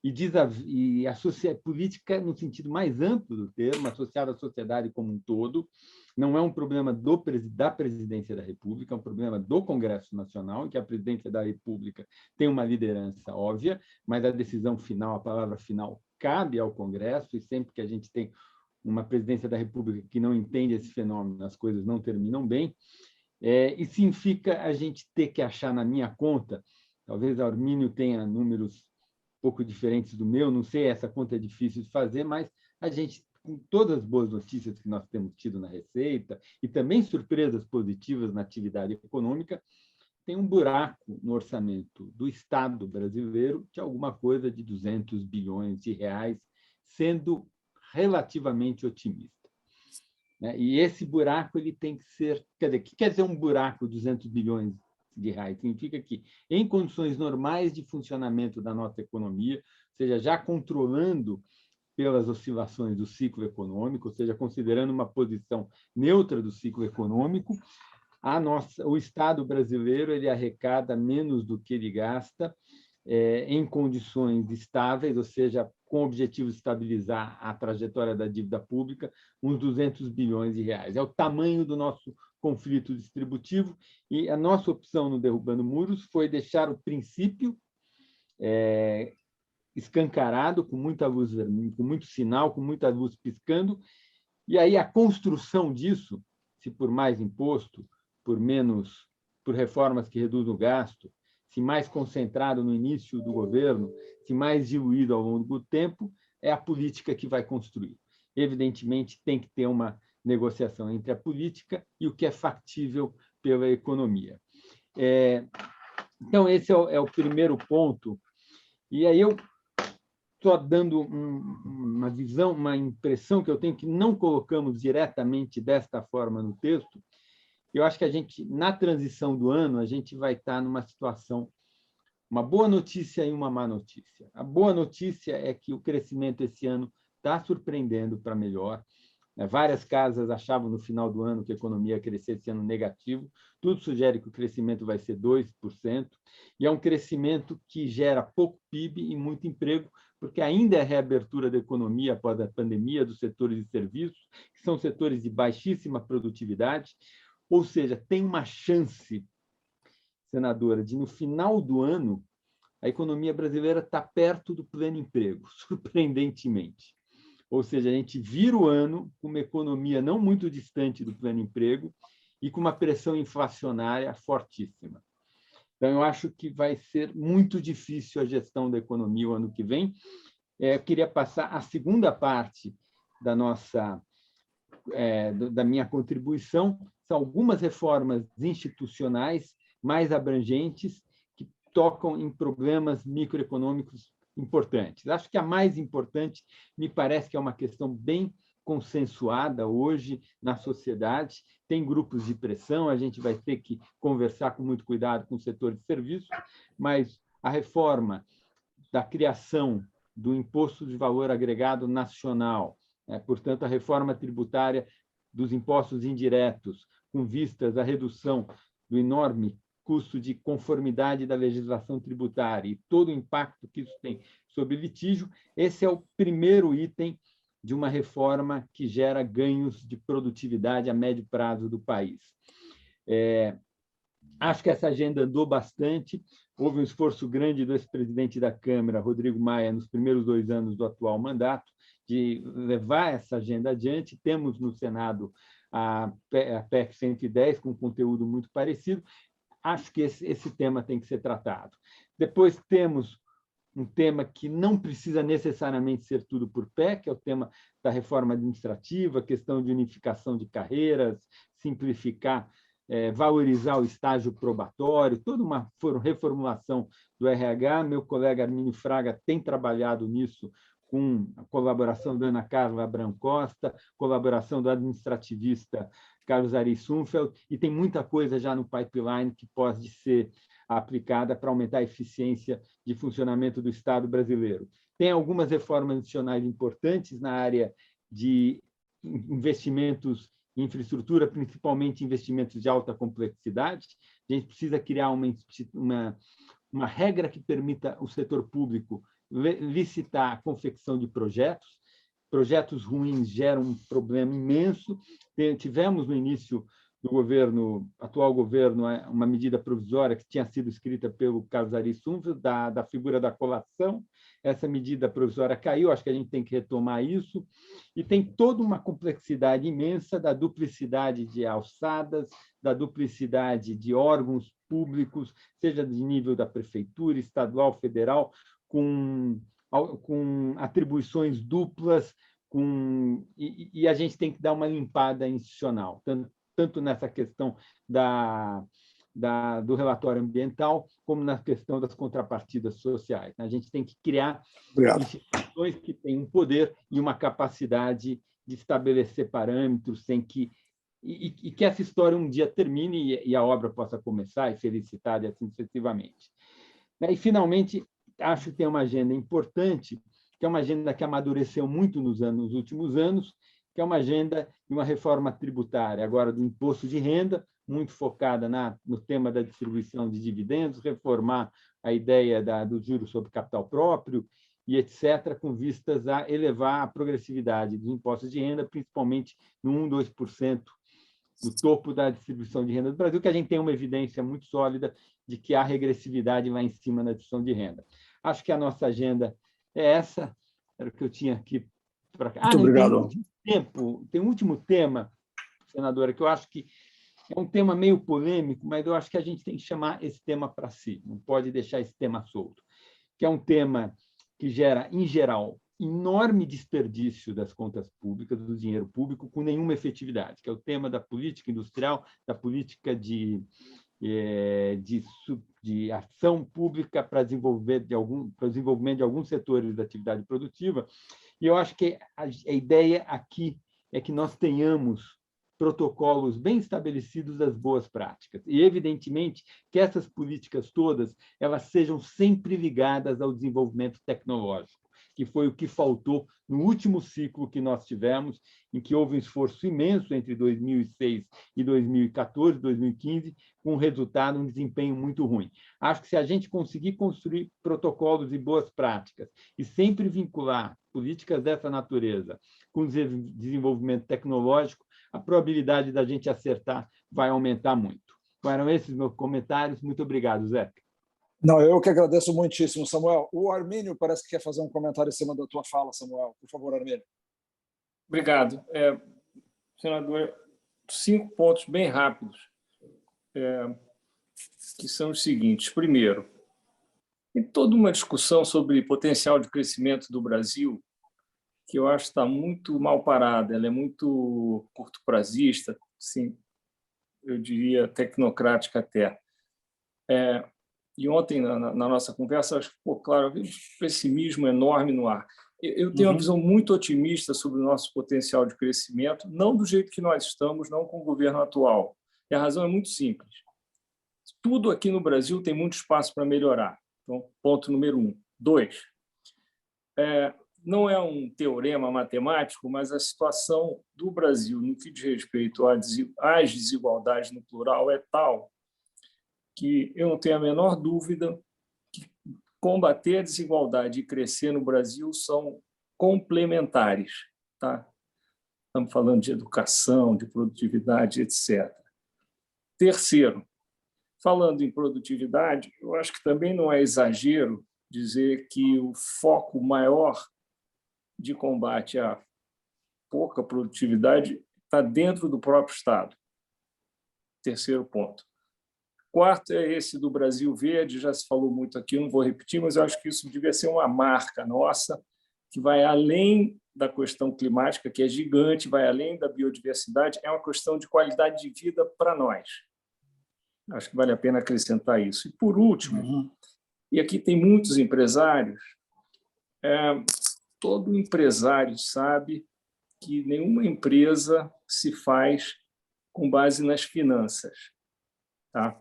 e a política, no sentido mais amplo do termo, associada à sociedade como um todo, não é um problema da Presidência da República, é um problema do Congresso Nacional, em que a Presidência da República tem uma liderança óbvia, mas a decisão final, a palavra final, cabe ao Congresso, e sempre que a gente tem uma Presidência da República que não entende esse fenômeno, as coisas não terminam bem, e significa a gente ter que achar na minha conta, talvez a Armínio tenha números um pouco diferentes do meu, não sei, essa conta é difícil de fazer, mas a gente, com todas as boas notícias que nós temos tido na Receita, e também surpresas positivas na atividade econômica, tem um buraco no orçamento do Estado brasileiro de alguma coisa de 200 bilhões de reais, sendo relativamente otimista, né? E esse buraco ele tem que ser... Quer dizer, o que quer dizer um buraco de 200 bilhões de reais? Significa que, em condições normais de funcionamento da nossa economia, ou seja, já controlando pelas oscilações do ciclo econômico, ou seja, considerando uma posição neutra do ciclo econômico, o Estado brasileiro ele arrecada menos do que ele gasta, em condições estáveis, ou seja, com o objetivo de estabilizar a trajetória da dívida pública, uns 200 bilhões de reais. É o tamanho do nosso conflito distributivo, e a nossa opção no Derrubando Muros foi deixar o princípio escancarado, com muita luz vermelha, com muito sinal, com muita luz piscando, e aí a construção disso, se por mais imposto, por reformas que reduzem o gasto, se mais concentrado no início do governo, se mais diluído ao longo do tempo, é a política que vai construir. Evidentemente, tem que ter uma negociação entre a política e o que é factível pela economia. Então, esse é o primeiro ponto. E aí eu estou dando uma visão, uma impressão que eu tenho que não colocamos diretamente desta forma no texto. Eu acho que a gente, na transição do ano, a gente vai estar numa situação, uma boa notícia e uma má notícia. A boa notícia é que o crescimento esse ano está surpreendendo para melhor. Várias casas achavam no final do ano que a economia ia crescer esse ano negativo. Tudo sugere que o crescimento vai ser 2%, e é um crescimento que gera pouco PIB e muito emprego, porque ainda é reabertura da economia após a pandemia, dos setores de serviços, que são setores de baixíssima produtividade. Ou seja, tem uma chance, senadora, de no final do ano a economia brasileira estar perto do pleno emprego, surpreendentemente. Ou seja, a gente vira o ano com uma economia não muito distante do pleno emprego e com uma pressão inflacionária fortíssima. Então, eu acho que vai ser muito difícil a gestão da economia o ano que vem. Eu queria passar a segunda parte da minha contribuição, são algumas reformas institucionais mais abrangentes que tocam em problemas microeconômicos importantes. Acho que a mais importante me parece que é uma questão bem consensuada hoje na sociedade. Tem grupos de pressão, a gente vai ter que conversar com muito cuidado com o setor de serviços, mas a reforma da criação do Imposto de Valor Agregado Nacional, portanto, a reforma tributária dos impostos indiretos, com vistas à redução do enorme custo de conformidade da legislação tributária e todo o impacto que isso tem sobre litígio, esse é o primeiro item de uma reforma que gera ganhos de produtividade a médio prazo do país. Acho que essa agenda andou bastante, houve um esforço grande do ex-presidente da Câmara, Rodrigo Maia, nos primeiros 2 anos do atual mandato, de levar essa agenda adiante. Temos no Senado a PEC 110, com conteúdo muito parecido. Acho que esse tema tem que ser tratado. Depois temos um tema que não precisa necessariamente ser tudo por PEC, é o tema da reforma administrativa, questão de unificação de carreiras, simplificar, valorizar o estágio probatório, toda uma reformulação do RH. Meu colega Armínio Fraga tem trabalhado nisso, com a colaboração da Ana Carla Abrão Costa, colaboração do administrativista Carlos Ari Sunfeld, e tem muita coisa já no pipeline que pode ser aplicada para aumentar a eficiência de funcionamento do Estado brasileiro. Tem algumas reformas adicionais importantes na área de investimentos em infraestrutura, principalmente investimentos de alta complexidade. A gente precisa criar uma regra que permita o setor público licitar a confecção de projetos. Projetos ruins geram um problema imenso. Tivemos no início do atual governo, uma medida provisória que tinha sido escrita pelo Carlos Ari Sunfeld, da figura da colação. Essa medida provisória caiu, acho que a gente tem que retomar isso. E tem toda uma complexidade imensa da duplicidade de alçadas, da duplicidade de órgãos públicos, seja de nível da prefeitura, estadual, federal, com atribuições duplas, e a gente tem que dar uma limpada institucional, tanto nessa questão do relatório ambiental, como na questão das contrapartidas sociais. A gente tem que criar instituições que têm um poder e uma capacidade de estabelecer parâmetros e que essa história um dia termine e a obra possa começar e ser licitada e assim sucessivamente. E, finalmente, acho que tem uma agenda importante, que é uma agenda que amadureceu muito nos últimos anos, que é uma agenda de uma reforma tributária, agora do imposto de renda, muito focada no tema da distribuição de dividendos, reformar a ideia do juros sobre capital próprio e etc., com vistas a elevar a progressividade dos impostos de renda, principalmente no 1, 2% do topo da distribuição de renda do Brasil, que a gente tem uma evidência muito sólida de que há regressividade lá em cima na distribuição de renda. Acho que a nossa agenda é essa, era o que eu tinha aqui. Muito obrigado. Tem um último tema, senadora, que eu acho que é um tema meio polêmico, mas eu acho que a gente tem que chamar esse tema para si, não pode deixar esse tema solto, que é um tema que gera, em geral, enorme desperdício das contas públicas, do dinheiro público, com nenhuma efetividade, que é o tema da política industrial, da política de ação pública para desenvolvimento de alguns setores da atividade produtiva. E eu acho que a ideia aqui é que nós tenhamos protocolos bem estabelecidos das boas práticas. E, evidentemente, que essas políticas todas elas sejam sempre ligadas ao desenvolvimento tecnológico, que foi o que faltou no último ciclo que nós tivemos, em que houve um esforço imenso entre 2006 e 2014, 2015, com um resultado, um desempenho muito ruim. Acho que se a gente conseguir construir protocolos e boas práticas e sempre vincular políticas dessa natureza com o desenvolvimento tecnológico, a probabilidade da gente acertar vai aumentar muito. Eram esses meus comentários. Muito obrigado, Zeca. Não, eu que agradeço muitíssimo, Samuel. O Armínio parece que quer fazer um comentário em cima da tua fala, Samuel. Por favor, Armínio. Obrigado. Senador, 5 pontos bem rápidos, que são os seguintes. Primeiro, em toda uma discussão sobre potencial de crescimento do Brasil, que eu acho que está muito mal parada, ela é muito curto-prazista, sim, eu diria tecnocrática até. E ontem, na nossa conversa, acho que ficou claro, havia um pessimismo enorme no ar. Eu tenho uma visão muito otimista sobre o nosso potencial de crescimento, não do jeito que nós estamos, não com o governo atual. E a razão é muito simples. Tudo aqui no Brasil tem muito espaço para melhorar. Então, ponto número 1. 2. Não é um teorema matemático, mas a situação do Brasil no que diz respeito às desigualdades no plural é tal que eu não tenho a menor dúvida que combater a desigualdade e crescer no Brasil são complementares. Tá? Estamos falando de educação, de produtividade, etc. Terceiro, falando em produtividade, eu acho que também não é exagero dizer que o foco maior de combate à pouca produtividade está dentro do próprio Estado. Terceiro ponto. Quarto é esse do Brasil Verde, já se falou muito aqui, não vou repetir, mas eu acho que isso devia ser uma marca nossa, que vai além da questão climática, que é gigante, vai além da biodiversidade, é uma questão de qualidade de vida para nós. Acho que vale a pena acrescentar isso. E, por último, e aqui tem muitos empresários, todo empresário sabe que nenhuma empresa se faz com base nas finanças. Tá?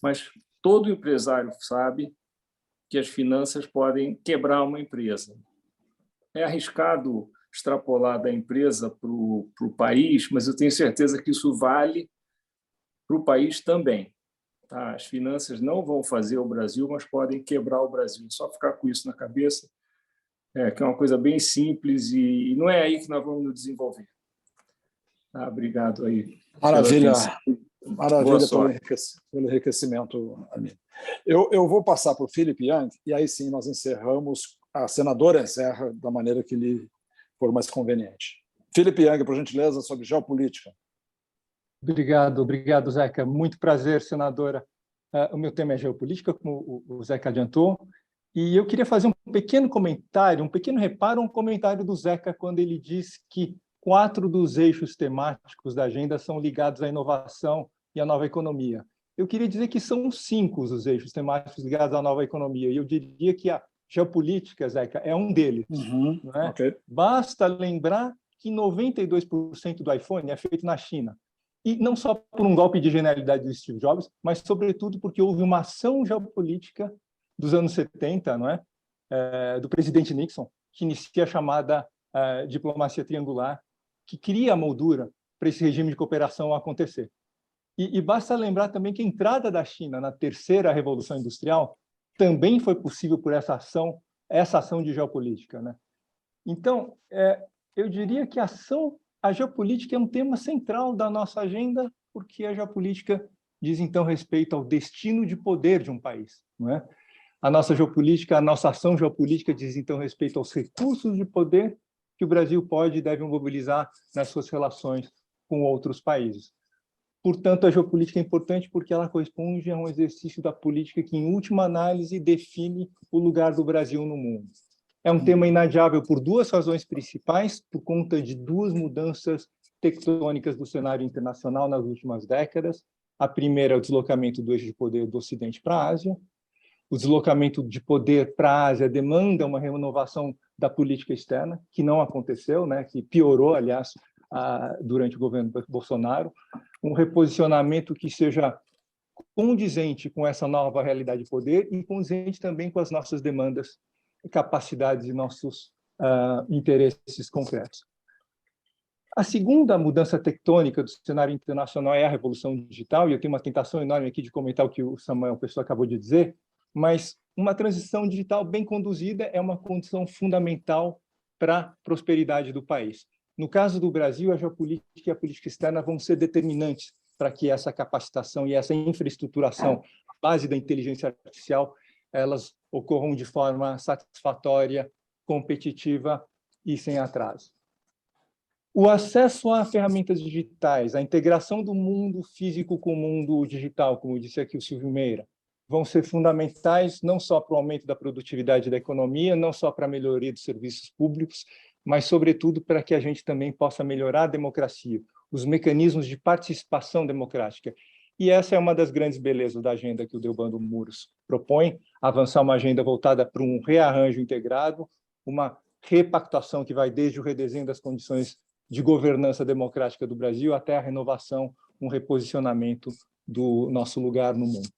Mas todo empresário sabe que as finanças podem quebrar uma empresa. É arriscado extrapolar da empresa para o país, mas eu tenho certeza que isso vale para o país também. Tá? As finanças não vão fazer o Brasil, mas podem quebrar o Brasil. Só ficar com isso na cabeça, que é uma coisa bem simples e não é aí que nós vamos nos desenvolver. Tá? Obrigado aí. Maravilha. Maravilha pelo enriquecimento, Armínio. Eu vou passar para o Philip Young, e aí sim nós encerramos, a senadora encerra da maneira que lhe for mais conveniente. Philip Young, por gentileza, sobre geopolítica. Obrigado, Zeca. Muito prazer, senadora. O meu tema é geopolítica, como o Zeca adiantou, e eu queria fazer um pequeno comentário, um pequeno reparo, um comentário do Zeca quando ele disse que 4 dos eixos temáticos da agenda são ligados à inovação e à nova economia. eu queria dizer que são 5 os eixos temáticos ligados à nova economia, e eu diria que a geopolítica, Zeca, é um deles. Não é? Okay. Basta lembrar que 92% do iPhone é feito na China. E não só por um golpe de genialidade do Steve Jobs, mas, sobretudo, porque houve uma ação geopolítica dos anos 70, não é? Do presidente Nixon, que inicia a chamada diplomacia triangular, que cria a moldura para esse regime de cooperação acontecer. E basta lembrar também que a entrada da China na terceira revolução industrial também foi possível por essa ação de geopolítica, né? Então, eu diria que a geopolítica é um tema central da nossa agenda, porque a geopolítica diz, então, respeito ao destino de poder de um país, não é? A nossa geopolítica, a nossa ação geopolítica diz, então, respeito aos recursos de poder que o Brasil pode e deve mobilizar nas suas relações com outros países. Portanto, a geopolítica é importante porque ela corresponde a um exercício da política que, em última análise, define o lugar do Brasil no mundo. É um tema inadiável por 2 razões principais, por conta de 2 mudanças tectônicas do cenário internacional nas últimas décadas. A primeira é o deslocamento do eixo de poder do Ocidente para a Ásia. O deslocamento de poder para a Ásia demanda uma renovação da política externa, que não aconteceu, né? Que piorou, aliás, durante o governo Bolsonaro. Um reposicionamento que seja condizente com essa nova realidade de poder e condizente também com as nossas demandas, capacidades e nossos interesses concretos. A segunda mudança tectônica do cenário internacional é a revolução digital, e eu tenho uma tentação enorme aqui de comentar o que o Samuel Pessoa acabou de dizer, mas uma transição digital bem conduzida é uma condição fundamental para a prosperidade do país. No caso do Brasil, a geopolítica e a política externa vão ser determinantes para que essa capacitação e essa infraestruturação, a base da inteligência artificial, elas ocorram de forma satisfatória, competitiva e sem atraso. O acesso a ferramentas digitais, a integração do mundo físico com o mundo digital, como disse aqui o Silvio Meira, vão ser fundamentais não só para o aumento da produtividade da economia, não só para a melhoria dos serviços públicos, mas, sobretudo, para que a gente também possa melhorar a democracia, os mecanismos de participação democrática. E essa é uma das grandes belezas da agenda que o Delbando Muros propõe, avançar uma agenda voltada para um rearranjo integrado, uma repactuação que vai desde o redesenho das condições de governança democrática do Brasil até a renovação, um reposicionamento do nosso lugar no mundo.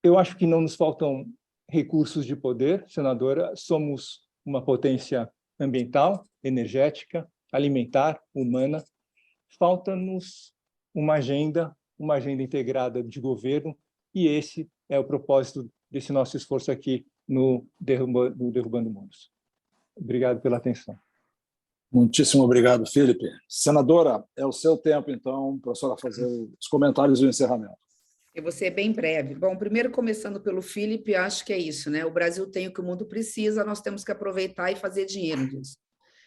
Eu acho que não nos faltam recursos de poder, senadora, somos uma potência ambiental, energética, alimentar, humana. Falta-nos uma agenda integrada de governo, e esse é o propósito desse nosso esforço aqui no Derrubando Muros. Obrigado pela atenção. Muitíssimo obrigado, Felipe. Senadora, é o seu tempo, então, para a senhora fazer os comentários e o encerramento. Eu vou ser bem breve. Bom, primeiro, começando pelo Felipe, acho que é isso, né? O Brasil tem o que o mundo precisa, nós temos que aproveitar e fazer dinheiro disso.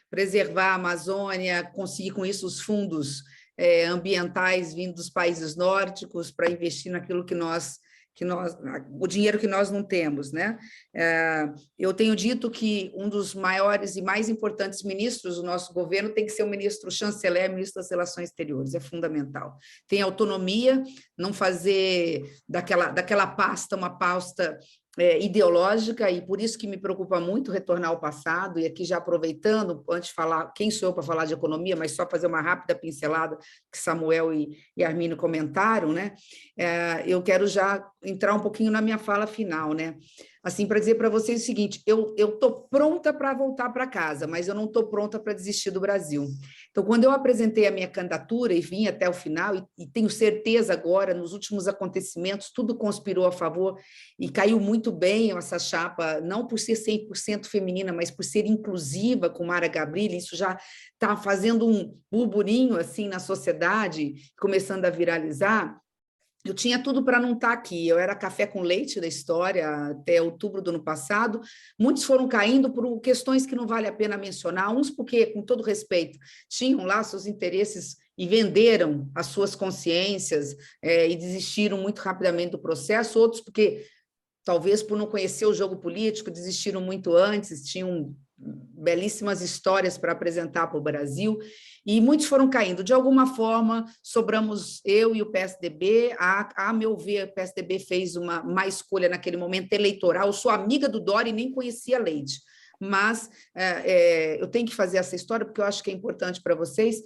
Preservar a Amazônia, conseguir com isso os fundos ambientais vindo dos países nórdicos para investir naquilo o dinheiro que nós não temos, né? Eu tenho dito que um dos maiores e mais importantes ministros do nosso governo tem que ser o ministro chanceler, ministro das Relações Exteriores, é fundamental. Tem autonomia, não fazer daquela pasta uma pasta ideológica, e por isso que me preocupa muito retornar ao passado, e aqui já aproveitando, antes de falar, quem sou eu para falar de economia, mas só fazer uma rápida pincelada que Samuel e Armínio comentaram, né? Eu quero já entrar um pouquinho na minha fala final, né? Assim, para dizer para vocês o seguinte, eu estou pronta para voltar para casa, mas eu não estou pronta para desistir do Brasil. Então, quando eu apresentei a minha candidatura e vim até o final, e tenho certeza agora, nos últimos acontecimentos, tudo conspirou a favor e caiu muito bem essa chapa, não por ser 100% feminina, mas por ser inclusiva com Mara Gabrilli, isso já está fazendo um burburinho assim na sociedade, começando a viralizar. Eu tinha tudo para não estar aqui, eu era café com leite da história até outubro do ano passado, muitos foram caindo por questões que não vale a pena mencionar, uns porque, com todo respeito, tinham lá seus interesses e venderam as suas consciências e desistiram muito rapidamente do processo, outros porque, talvez por não conhecer o jogo político, desistiram muito antes, tinham belíssimas histórias para apresentar para o Brasil, e muitos foram caindo. De alguma forma, sobramos eu e o PSDB. A meu ver, o PSDB fez uma escolha naquele momento eleitoral. Eu sou amiga do Dória e nem conhecia a Leide, mas eu tenho que fazer essa história porque eu acho que é importante para vocês.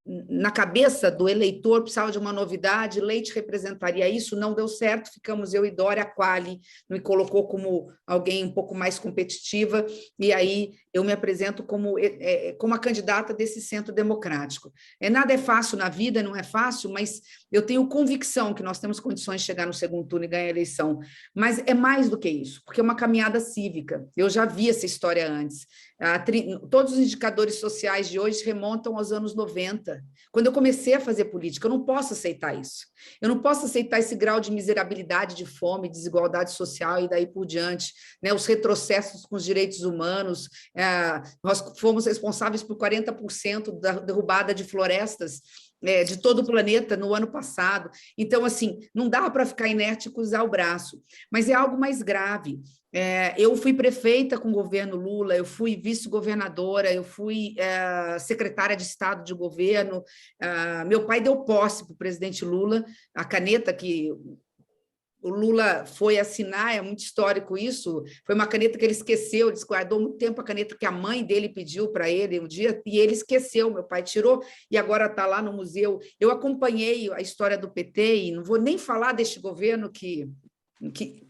Na cabeça do eleitor, precisava de uma novidade, Leite representaria isso, não deu certo, ficamos eu e Dória. A Quali me colocou como alguém um pouco mais competitiva, e aí eu me apresento como a candidata desse centro democrático. Nada é fácil na vida, não é fácil, mas eu tenho convicção que nós temos condições de chegar no segundo turno e ganhar a eleição. Mas é mais do que isso, porque é uma caminhada cívica. Eu já vi essa história antes. Todos os indicadores sociais de hoje remontam aos anos 90, quando eu comecei a fazer política. Eu não posso aceitar isso. Eu não posso aceitar esse grau de miserabilidade, de fome, desigualdade social e daí por diante, né? Os retrocessos com os direitos humanos. Nós fomos responsáveis por 40% da derrubada de florestas de todo o planeta no ano passado. Então, assim, não dá para ficar inerte e cruzar o braço, mas é algo mais grave. Eu fui prefeita com o governo Lula, eu fui vice-governadora, eu fui secretária de Estado de governo. Meu pai deu posse para o presidente Lula, a caneta que o Lula foi assinar, é muito histórico isso, foi uma caneta que ele esqueceu, ele guardou muito tempo a caneta que a mãe dele pediu para ele um dia, e ele esqueceu, meu pai tirou, e agora está lá no museu. Eu acompanhei a história do PT, e não vou nem falar deste governo que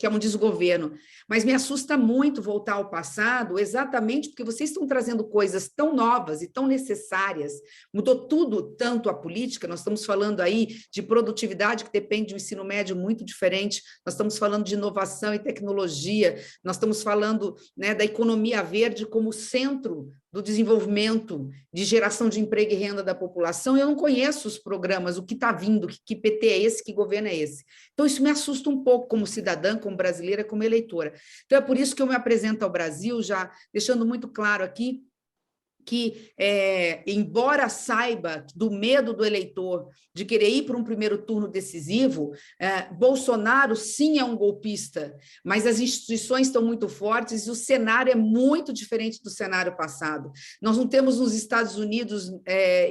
é um desgoverno, mas me assusta muito voltar ao passado, exatamente porque vocês estão trazendo coisas tão novas e tão necessárias, mudou tudo, tanto a política. Nós estamos falando aí de produtividade, que depende de um ensino médio muito diferente, nós estamos falando de inovação e tecnologia, nós estamos falando, né, da economia verde como centro do desenvolvimento, de geração de emprego e renda da população. Eu não conheço os programas, o que está vindo, que PT é esse, que governo é esse. Então, isso me assusta um pouco como cidadã, como brasileira, como eleitora. Então, é por isso que eu me apresento ao Brasil, já deixando muito claro aqui que, embora saiba do medo do eleitor de querer ir para um primeiro turno decisivo, Bolsonaro sim é um golpista, mas as instituições estão muito fortes e o cenário é muito diferente do cenário passado. Nós não temos nos Estados Unidos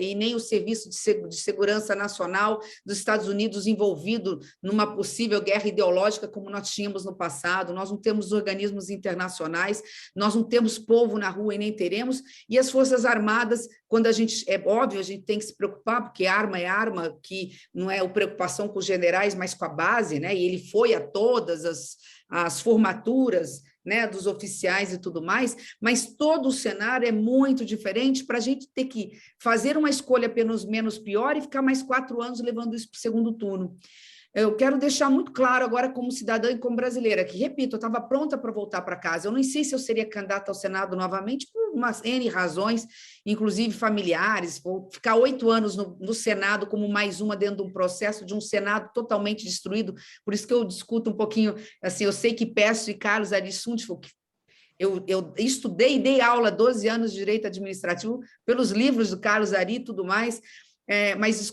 e nem o Serviço de Segurança Nacional dos Estados Unidos envolvido numa possível guerra ideológica como nós tínhamos no passado, nós não temos organismos internacionais, nós não temos povo na rua e nem teremos, e as Forças Armadas, quando a gente, é óbvio, a gente tem que se preocupar, porque arma é arma, que não é a preocupação com os generais, mas com a base, né? E ele foi a todas as formaturas, né, dos oficiais e tudo mais, mas todo o cenário é muito diferente para a gente ter que fazer uma escolha apenas menos pior e ficar mais 4 anos levando isso para o segundo turno. Eu quero deixar muito claro agora, como cidadã e como brasileira, que, repito, eu estava pronta para voltar para casa. Eu não sei se eu seria candidata ao Senado novamente, por umas N razões, inclusive familiares. Vou ficar 8 anos no Senado como mais uma dentro de um processo de um Senado totalmente destruído. Por isso que eu discuto um pouquinho, assim, eu sei que Peço e Carlos Arissuntifo, eu estudei e dei aula 12 anos de Direito Administrativo pelos livros do Carlos Ari e tudo mais, mas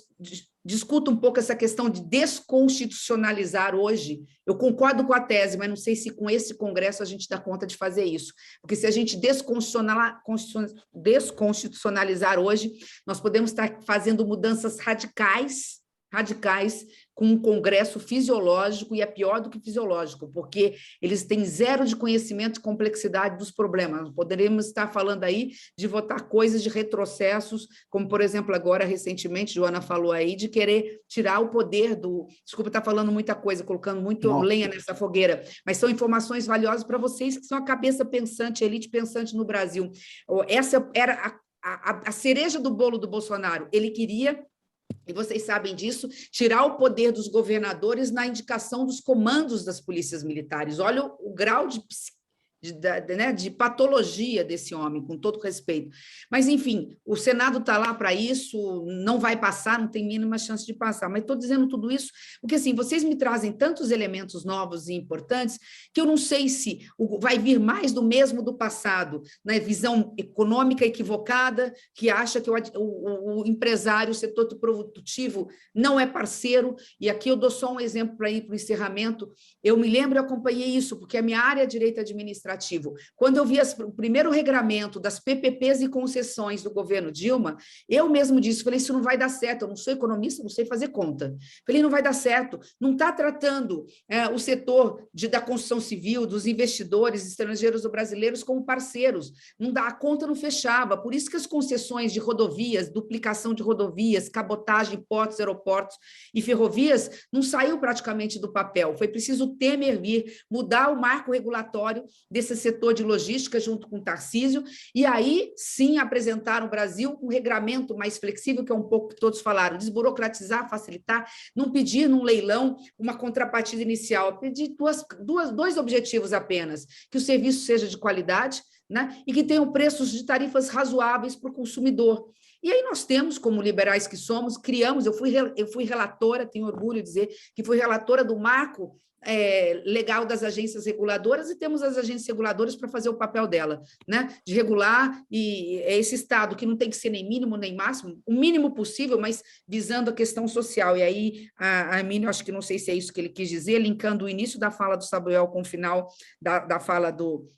discuto um pouco essa questão de desconstitucionalizar hoje. Eu concordo com a tese, mas não sei se com esse Congresso a gente dá conta de fazer isso. Porque se a gente desconstitucionalizar hoje, nós podemos estar fazendo mudanças radicais com um Congresso fisiológico, e é pior do que fisiológico, porque eles têm zero de conhecimento e complexidade dos problemas. Poderíamos estar falando aí de votar coisas de retrocessos, como, por exemplo, agora, recentemente, Joana falou aí, de querer tirar o poder do... Desculpa estar falando muita coisa, colocando muito lenha nessa fogueira, mas são informações valiosas para vocês, que são a cabeça pensante, a elite pensante no Brasil. Essa era a cereja do bolo do Bolsonaro. Ele queria, e vocês sabem disso, tirar o poder dos governadores na indicação dos comandos das polícias militares. Olha o grau de patologia desse homem, com todo respeito. Mas, enfim, o Senado está lá para isso, não vai passar, não tem mínima chance de passar. Mas estou dizendo tudo isso porque, assim, vocês me trazem tantos elementos novos e importantes que eu não sei se vai vir mais do mesmo do passado, na visão econômica equivocada, que acha que o empresário, o setor produtivo não é parceiro. E aqui eu dou só um exemplo para ir para o encerramento. Eu me lembro e acompanhei isso, porque a minha área de direito administrativo administrativo. Quando eu vi o primeiro regramento das PPPs e concessões do governo Dilma, eu mesmo disse, falei, isso não vai dar certo, eu não sou economista, não sei fazer conta. Falei, não vai dar certo, não está tratando o setor da construção civil, dos investidores estrangeiros ou brasileiros como parceiros, não dá, a conta não fechava, por isso que as concessões de rodovias, duplicação de rodovias, cabotagem, portos, aeroportos e ferrovias, não saiu praticamente do papel, foi preciso o Temer vir, mudar o marco regulatório desse setor de logística junto com o Tarcísio, e aí sim apresentar o Brasil um regramento mais flexível, que é um pouco que todos falaram, desburocratizar, facilitar, não pedir num leilão uma contrapartida inicial, pedir dois objetivos apenas, que o serviço seja de qualidade, né, e que tenham preços de tarifas razoáveis para o consumidor. E aí nós temos, como liberais que somos, criamos, eu fui relatora, tenho orgulho de dizer que fui relatora do marco legal das agências reguladoras, e temos as agências reguladoras para fazer o papel dela, né? De regular, e é esse Estado que não tem que ser nem mínimo nem máximo, o mínimo possível, mas visando a questão social. E aí a Armínio, acho que não sei se é isso que ele quis dizer, linkando o início da fala do Samuel com o final da fala do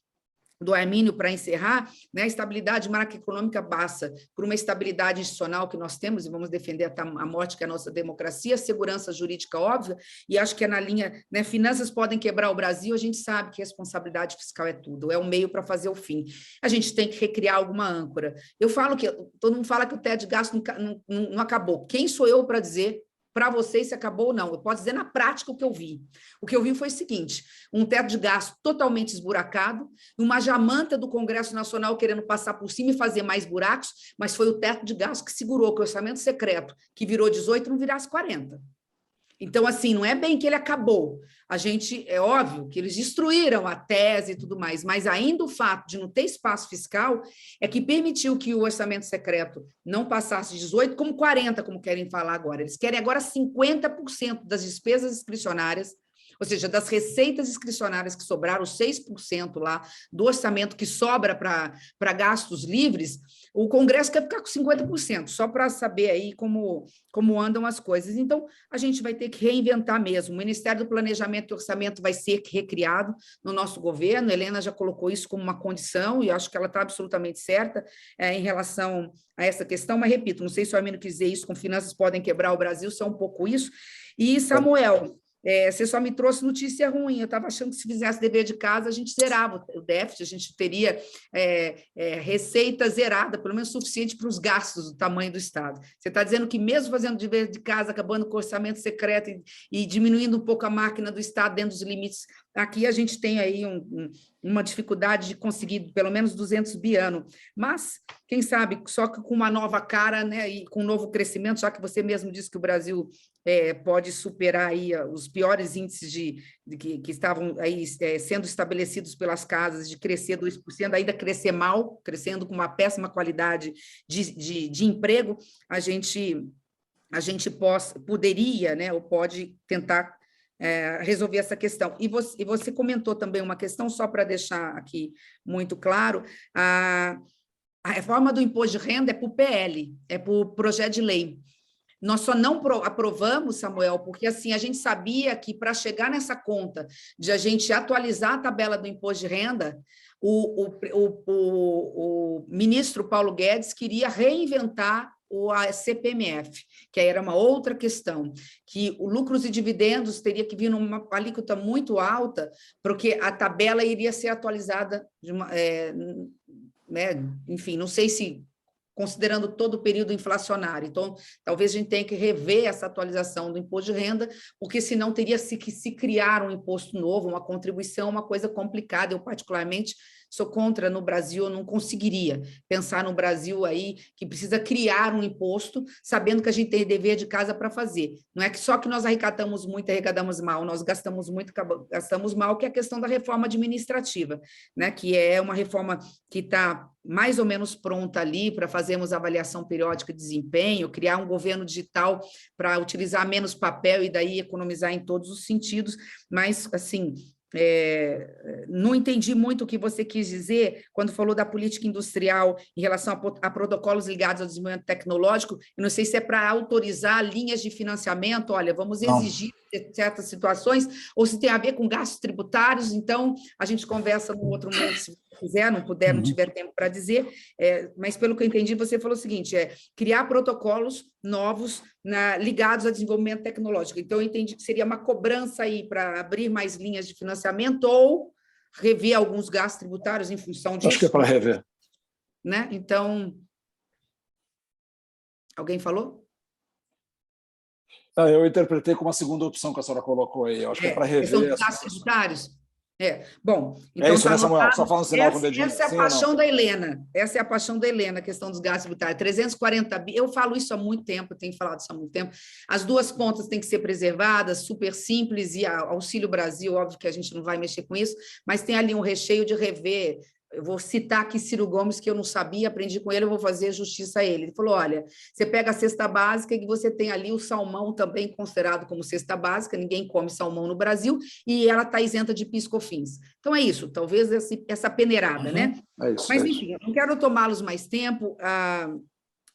Armínio, para encerrar, né, a estabilidade macroeconômica passa por uma estabilidade institucional que nós temos, e vamos defender até a morte, que é a nossa democracia, segurança jurídica óbvia, e acho que é na linha, né, finanças podem quebrar o Brasil, a gente sabe que responsabilidade fiscal é tudo, é um meio para fazer o fim. A gente tem que recriar alguma âncora. Eu falo que, todo mundo fala que o teto de gasto não acabou. Quem sou eu para dizer para vocês se acabou ou não? Eu posso dizer na prática o que eu vi. O que eu vi foi o seguinte, um teto de gasto totalmente esburacado, uma jamanta do Congresso Nacional querendo passar por cima e fazer mais buracos, mas foi o teto de gasto que segurou que o orçamento secreto, que virou 18, não virasse 40. Então, assim, não é bem que ele acabou. A gente, é óbvio que eles destruíram a tese e tudo mais, mas ainda o fato de não ter espaço fiscal é que permitiu que o orçamento secreto não passasse de 18, como 40, como querem falar agora. Eles querem agora 50% das despesas discricionárias, ou seja, das receitas discricionárias que sobraram, 6% lá do orçamento que sobra para gastos livres, o Congresso quer ficar com 50%, só para saber aí como andam as coisas. Então, a gente vai ter que reinventar mesmo. O Ministério do Planejamento e Orçamento vai ser recriado no nosso governo, a Helena já colocou isso como uma condição, e acho que ela está absolutamente certa em relação a essa questão, mas, repito, não sei se o Armínio quis dizer isso, com finanças podem quebrar o Brasil, se é um pouco isso. E, Samuel, você só me trouxe notícia ruim, eu estava achando que se fizesse dever de casa, a gente zerava o déficit, a gente teria receita zerada, pelo menos suficiente para os gastos do tamanho do Estado. Você está dizendo que mesmo fazendo dever de casa, acabando com o orçamento secreto e diminuindo um pouco a máquina do Estado dentro dos limites, aqui a gente tem aí uma dificuldade de conseguir pelo menos 200 bi ano, mas, quem sabe, só que com uma nova cara, né, e com um novo crescimento, já que você mesmo disse que o Brasil pode superar aí os piores índices que estavam aí sendo estabelecidos pelas casas, de crescer 2%, ainda crescer mal, crescendo com uma péssima qualidade de emprego, a gente poderia, né, ou pode tentar resolver essa questão. E você comentou também uma questão, só para deixar aqui muito claro, a reforma do imposto de renda é por PL, é por projeto de lei. Nós só não aprovamos, Samuel, porque assim a gente sabia que para chegar nessa conta de a gente atualizar a tabela do imposto de renda, o ministro Paulo Guedes queria reinventar a CPMF, que aí era uma outra questão, que o lucros e dividendos teria que vir numa alíquota muito alta, porque a tabela iria ser atualizada, enfim, não sei se considerando todo o período inflacionário. Então, talvez a gente tenha que rever essa atualização do imposto de renda, porque senão teria que se criar um imposto novo, uma contribuição, uma coisa complicada. Eu, particularmente, sou contra no Brasil, eu não conseguiria pensar no Brasil aí que precisa criar um imposto, sabendo que a gente tem dever de casa para fazer. Não é que só que nós arrecadamos muito, arrecadamos mal, nós gastamos muito, gastamos mal, que é a questão da reforma administrativa, né? Que é uma reforma que está mais ou menos pronta ali para fazermos avaliação periódica de desempenho, criar um governo digital para utilizar menos papel e daí economizar em todos os sentidos, mas, assim, não entendi muito o que você quis dizer quando falou da política industrial em relação a protocolos ligados ao desenvolvimento tecnológico. Eu não sei se é para autorizar linhas de financiamento, olha, vamos exigir certas situações, ou se tem a ver com gastos tributários. Então, a gente conversa num outro momento, se quiser, não puder, não tiver tempo para dizer, mas pelo que eu entendi, você falou o seguinte, criar protocolos novos ligados ao desenvolvimento tecnológico. Então, eu entendi que seria uma cobrança aí para abrir mais linhas de financiamento ou rever alguns gastos tributários em função disso. Acho que é para rever. Né? Então, alguém falou? Eu interpretei como a segunda opção que a senhora colocou aí. Eu acho que é para rever. Questão dos gastos tributários? Bom, então isso, né, Samuel? Só falando sinal com o dedinho. Essa é a paixão da Helena. Essa é a paixão da Helena, a questão dos gastos tributários. 340 bi, eu falo isso há muito tempo, eu tenho falado isso há muito tempo. As duas pontas têm que ser preservadas, super simples, e a Auxílio Brasil, óbvio que a gente não vai mexer com isso, mas tem ali um recheio de rever. Eu vou citar aqui Ciro Gomes, que eu não sabia, aprendi com ele, eu vou fazer justiça a ele. Ele falou, olha, você pega a cesta básica e você tem ali o salmão também considerado como cesta básica, ninguém come salmão no Brasil, e ela está isenta de PIS e COFINS. Então, é isso, talvez essa peneirada, né? É isso, mas, enfim, eu não quero tomá-los mais tempo.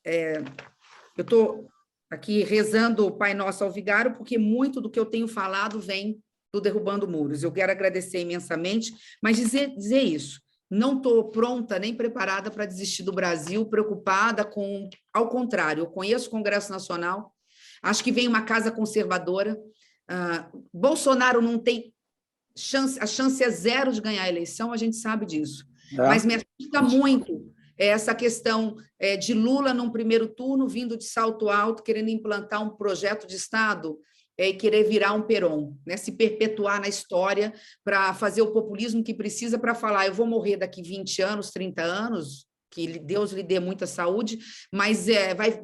Eu estou aqui rezando o Pai Nosso ao Vigário, porque muito do que eu tenho falado vem do Derrubando Muros. Eu quero agradecer imensamente, mas dizer isso. Não estou pronta nem preparada para desistir do Brasil, preocupada com... Ao contrário, eu conheço o Congresso Nacional, acho que vem uma casa conservadora. Bolsonaro não tem chance, a chance é zero de ganhar a eleição, a gente sabe disso. Mas me assusta muito essa questão de Lula, num primeiro turno, vindo de salto alto, querendo implantar um projeto de Estado e querer virar um Perón, né? Se perpetuar na história para fazer o populismo que precisa para falar, eu vou morrer daqui 20 anos, 30 anos, que Deus lhe dê muita saúde, mas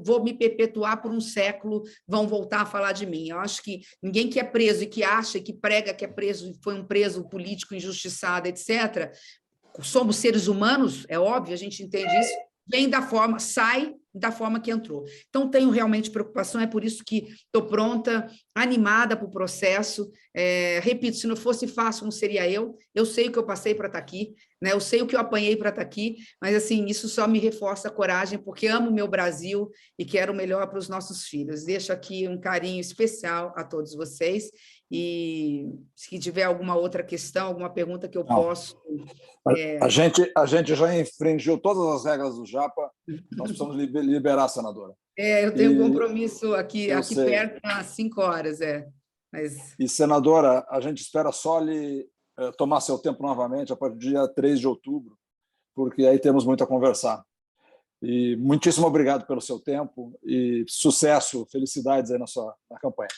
vou me perpetuar por um século, vão voltar a falar de mim. Eu acho que ninguém que é preso e que acha e que prega que é preso, foi um preso político injustiçado, etc., somos seres humanos, é óbvio, a gente entende isso, vem da forma, sai da forma que entrou. Então, tenho realmente preocupação, é por isso que estou pronta, animada para o processo. Repito, se não fosse fácil, não seria eu. Eu sei o que eu passei para estar aqui, né? Eu sei o que eu apanhei para estar aqui, mas, assim, isso só me reforça a coragem, porque amo o meu Brasil e quero o melhor para os nossos filhos. Deixo aqui um carinho especial a todos vocês e, se tiver alguma outra questão, alguma pergunta que eu posso... A gente já infringiu todas as regras do Japa, nós precisamos liberar a senadora. Eu tenho um compromisso aqui perto, às 5 horas. Mas... E, senadora, a gente espera só lhe tomar seu tempo novamente a partir do dia 3 de outubro, porque aí temos muito a conversar. E muitíssimo obrigado pelo seu tempo e sucesso, felicidades aí na campanha.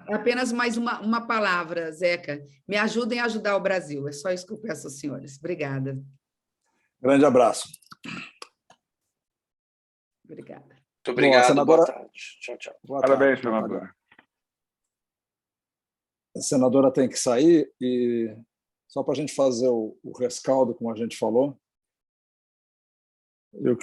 É apenas mais uma palavra, Zeca. Me ajudem a ajudar o Brasil. É só isso que eu peço aos senhores. Obrigada. Grande abraço. Obrigada. Muito obrigado. Senadora... Boa tarde. Tchau, tchau. Parabéns, senadora. A senadora tem que sair e só para a gente fazer o rescaldo, como a gente falou, eu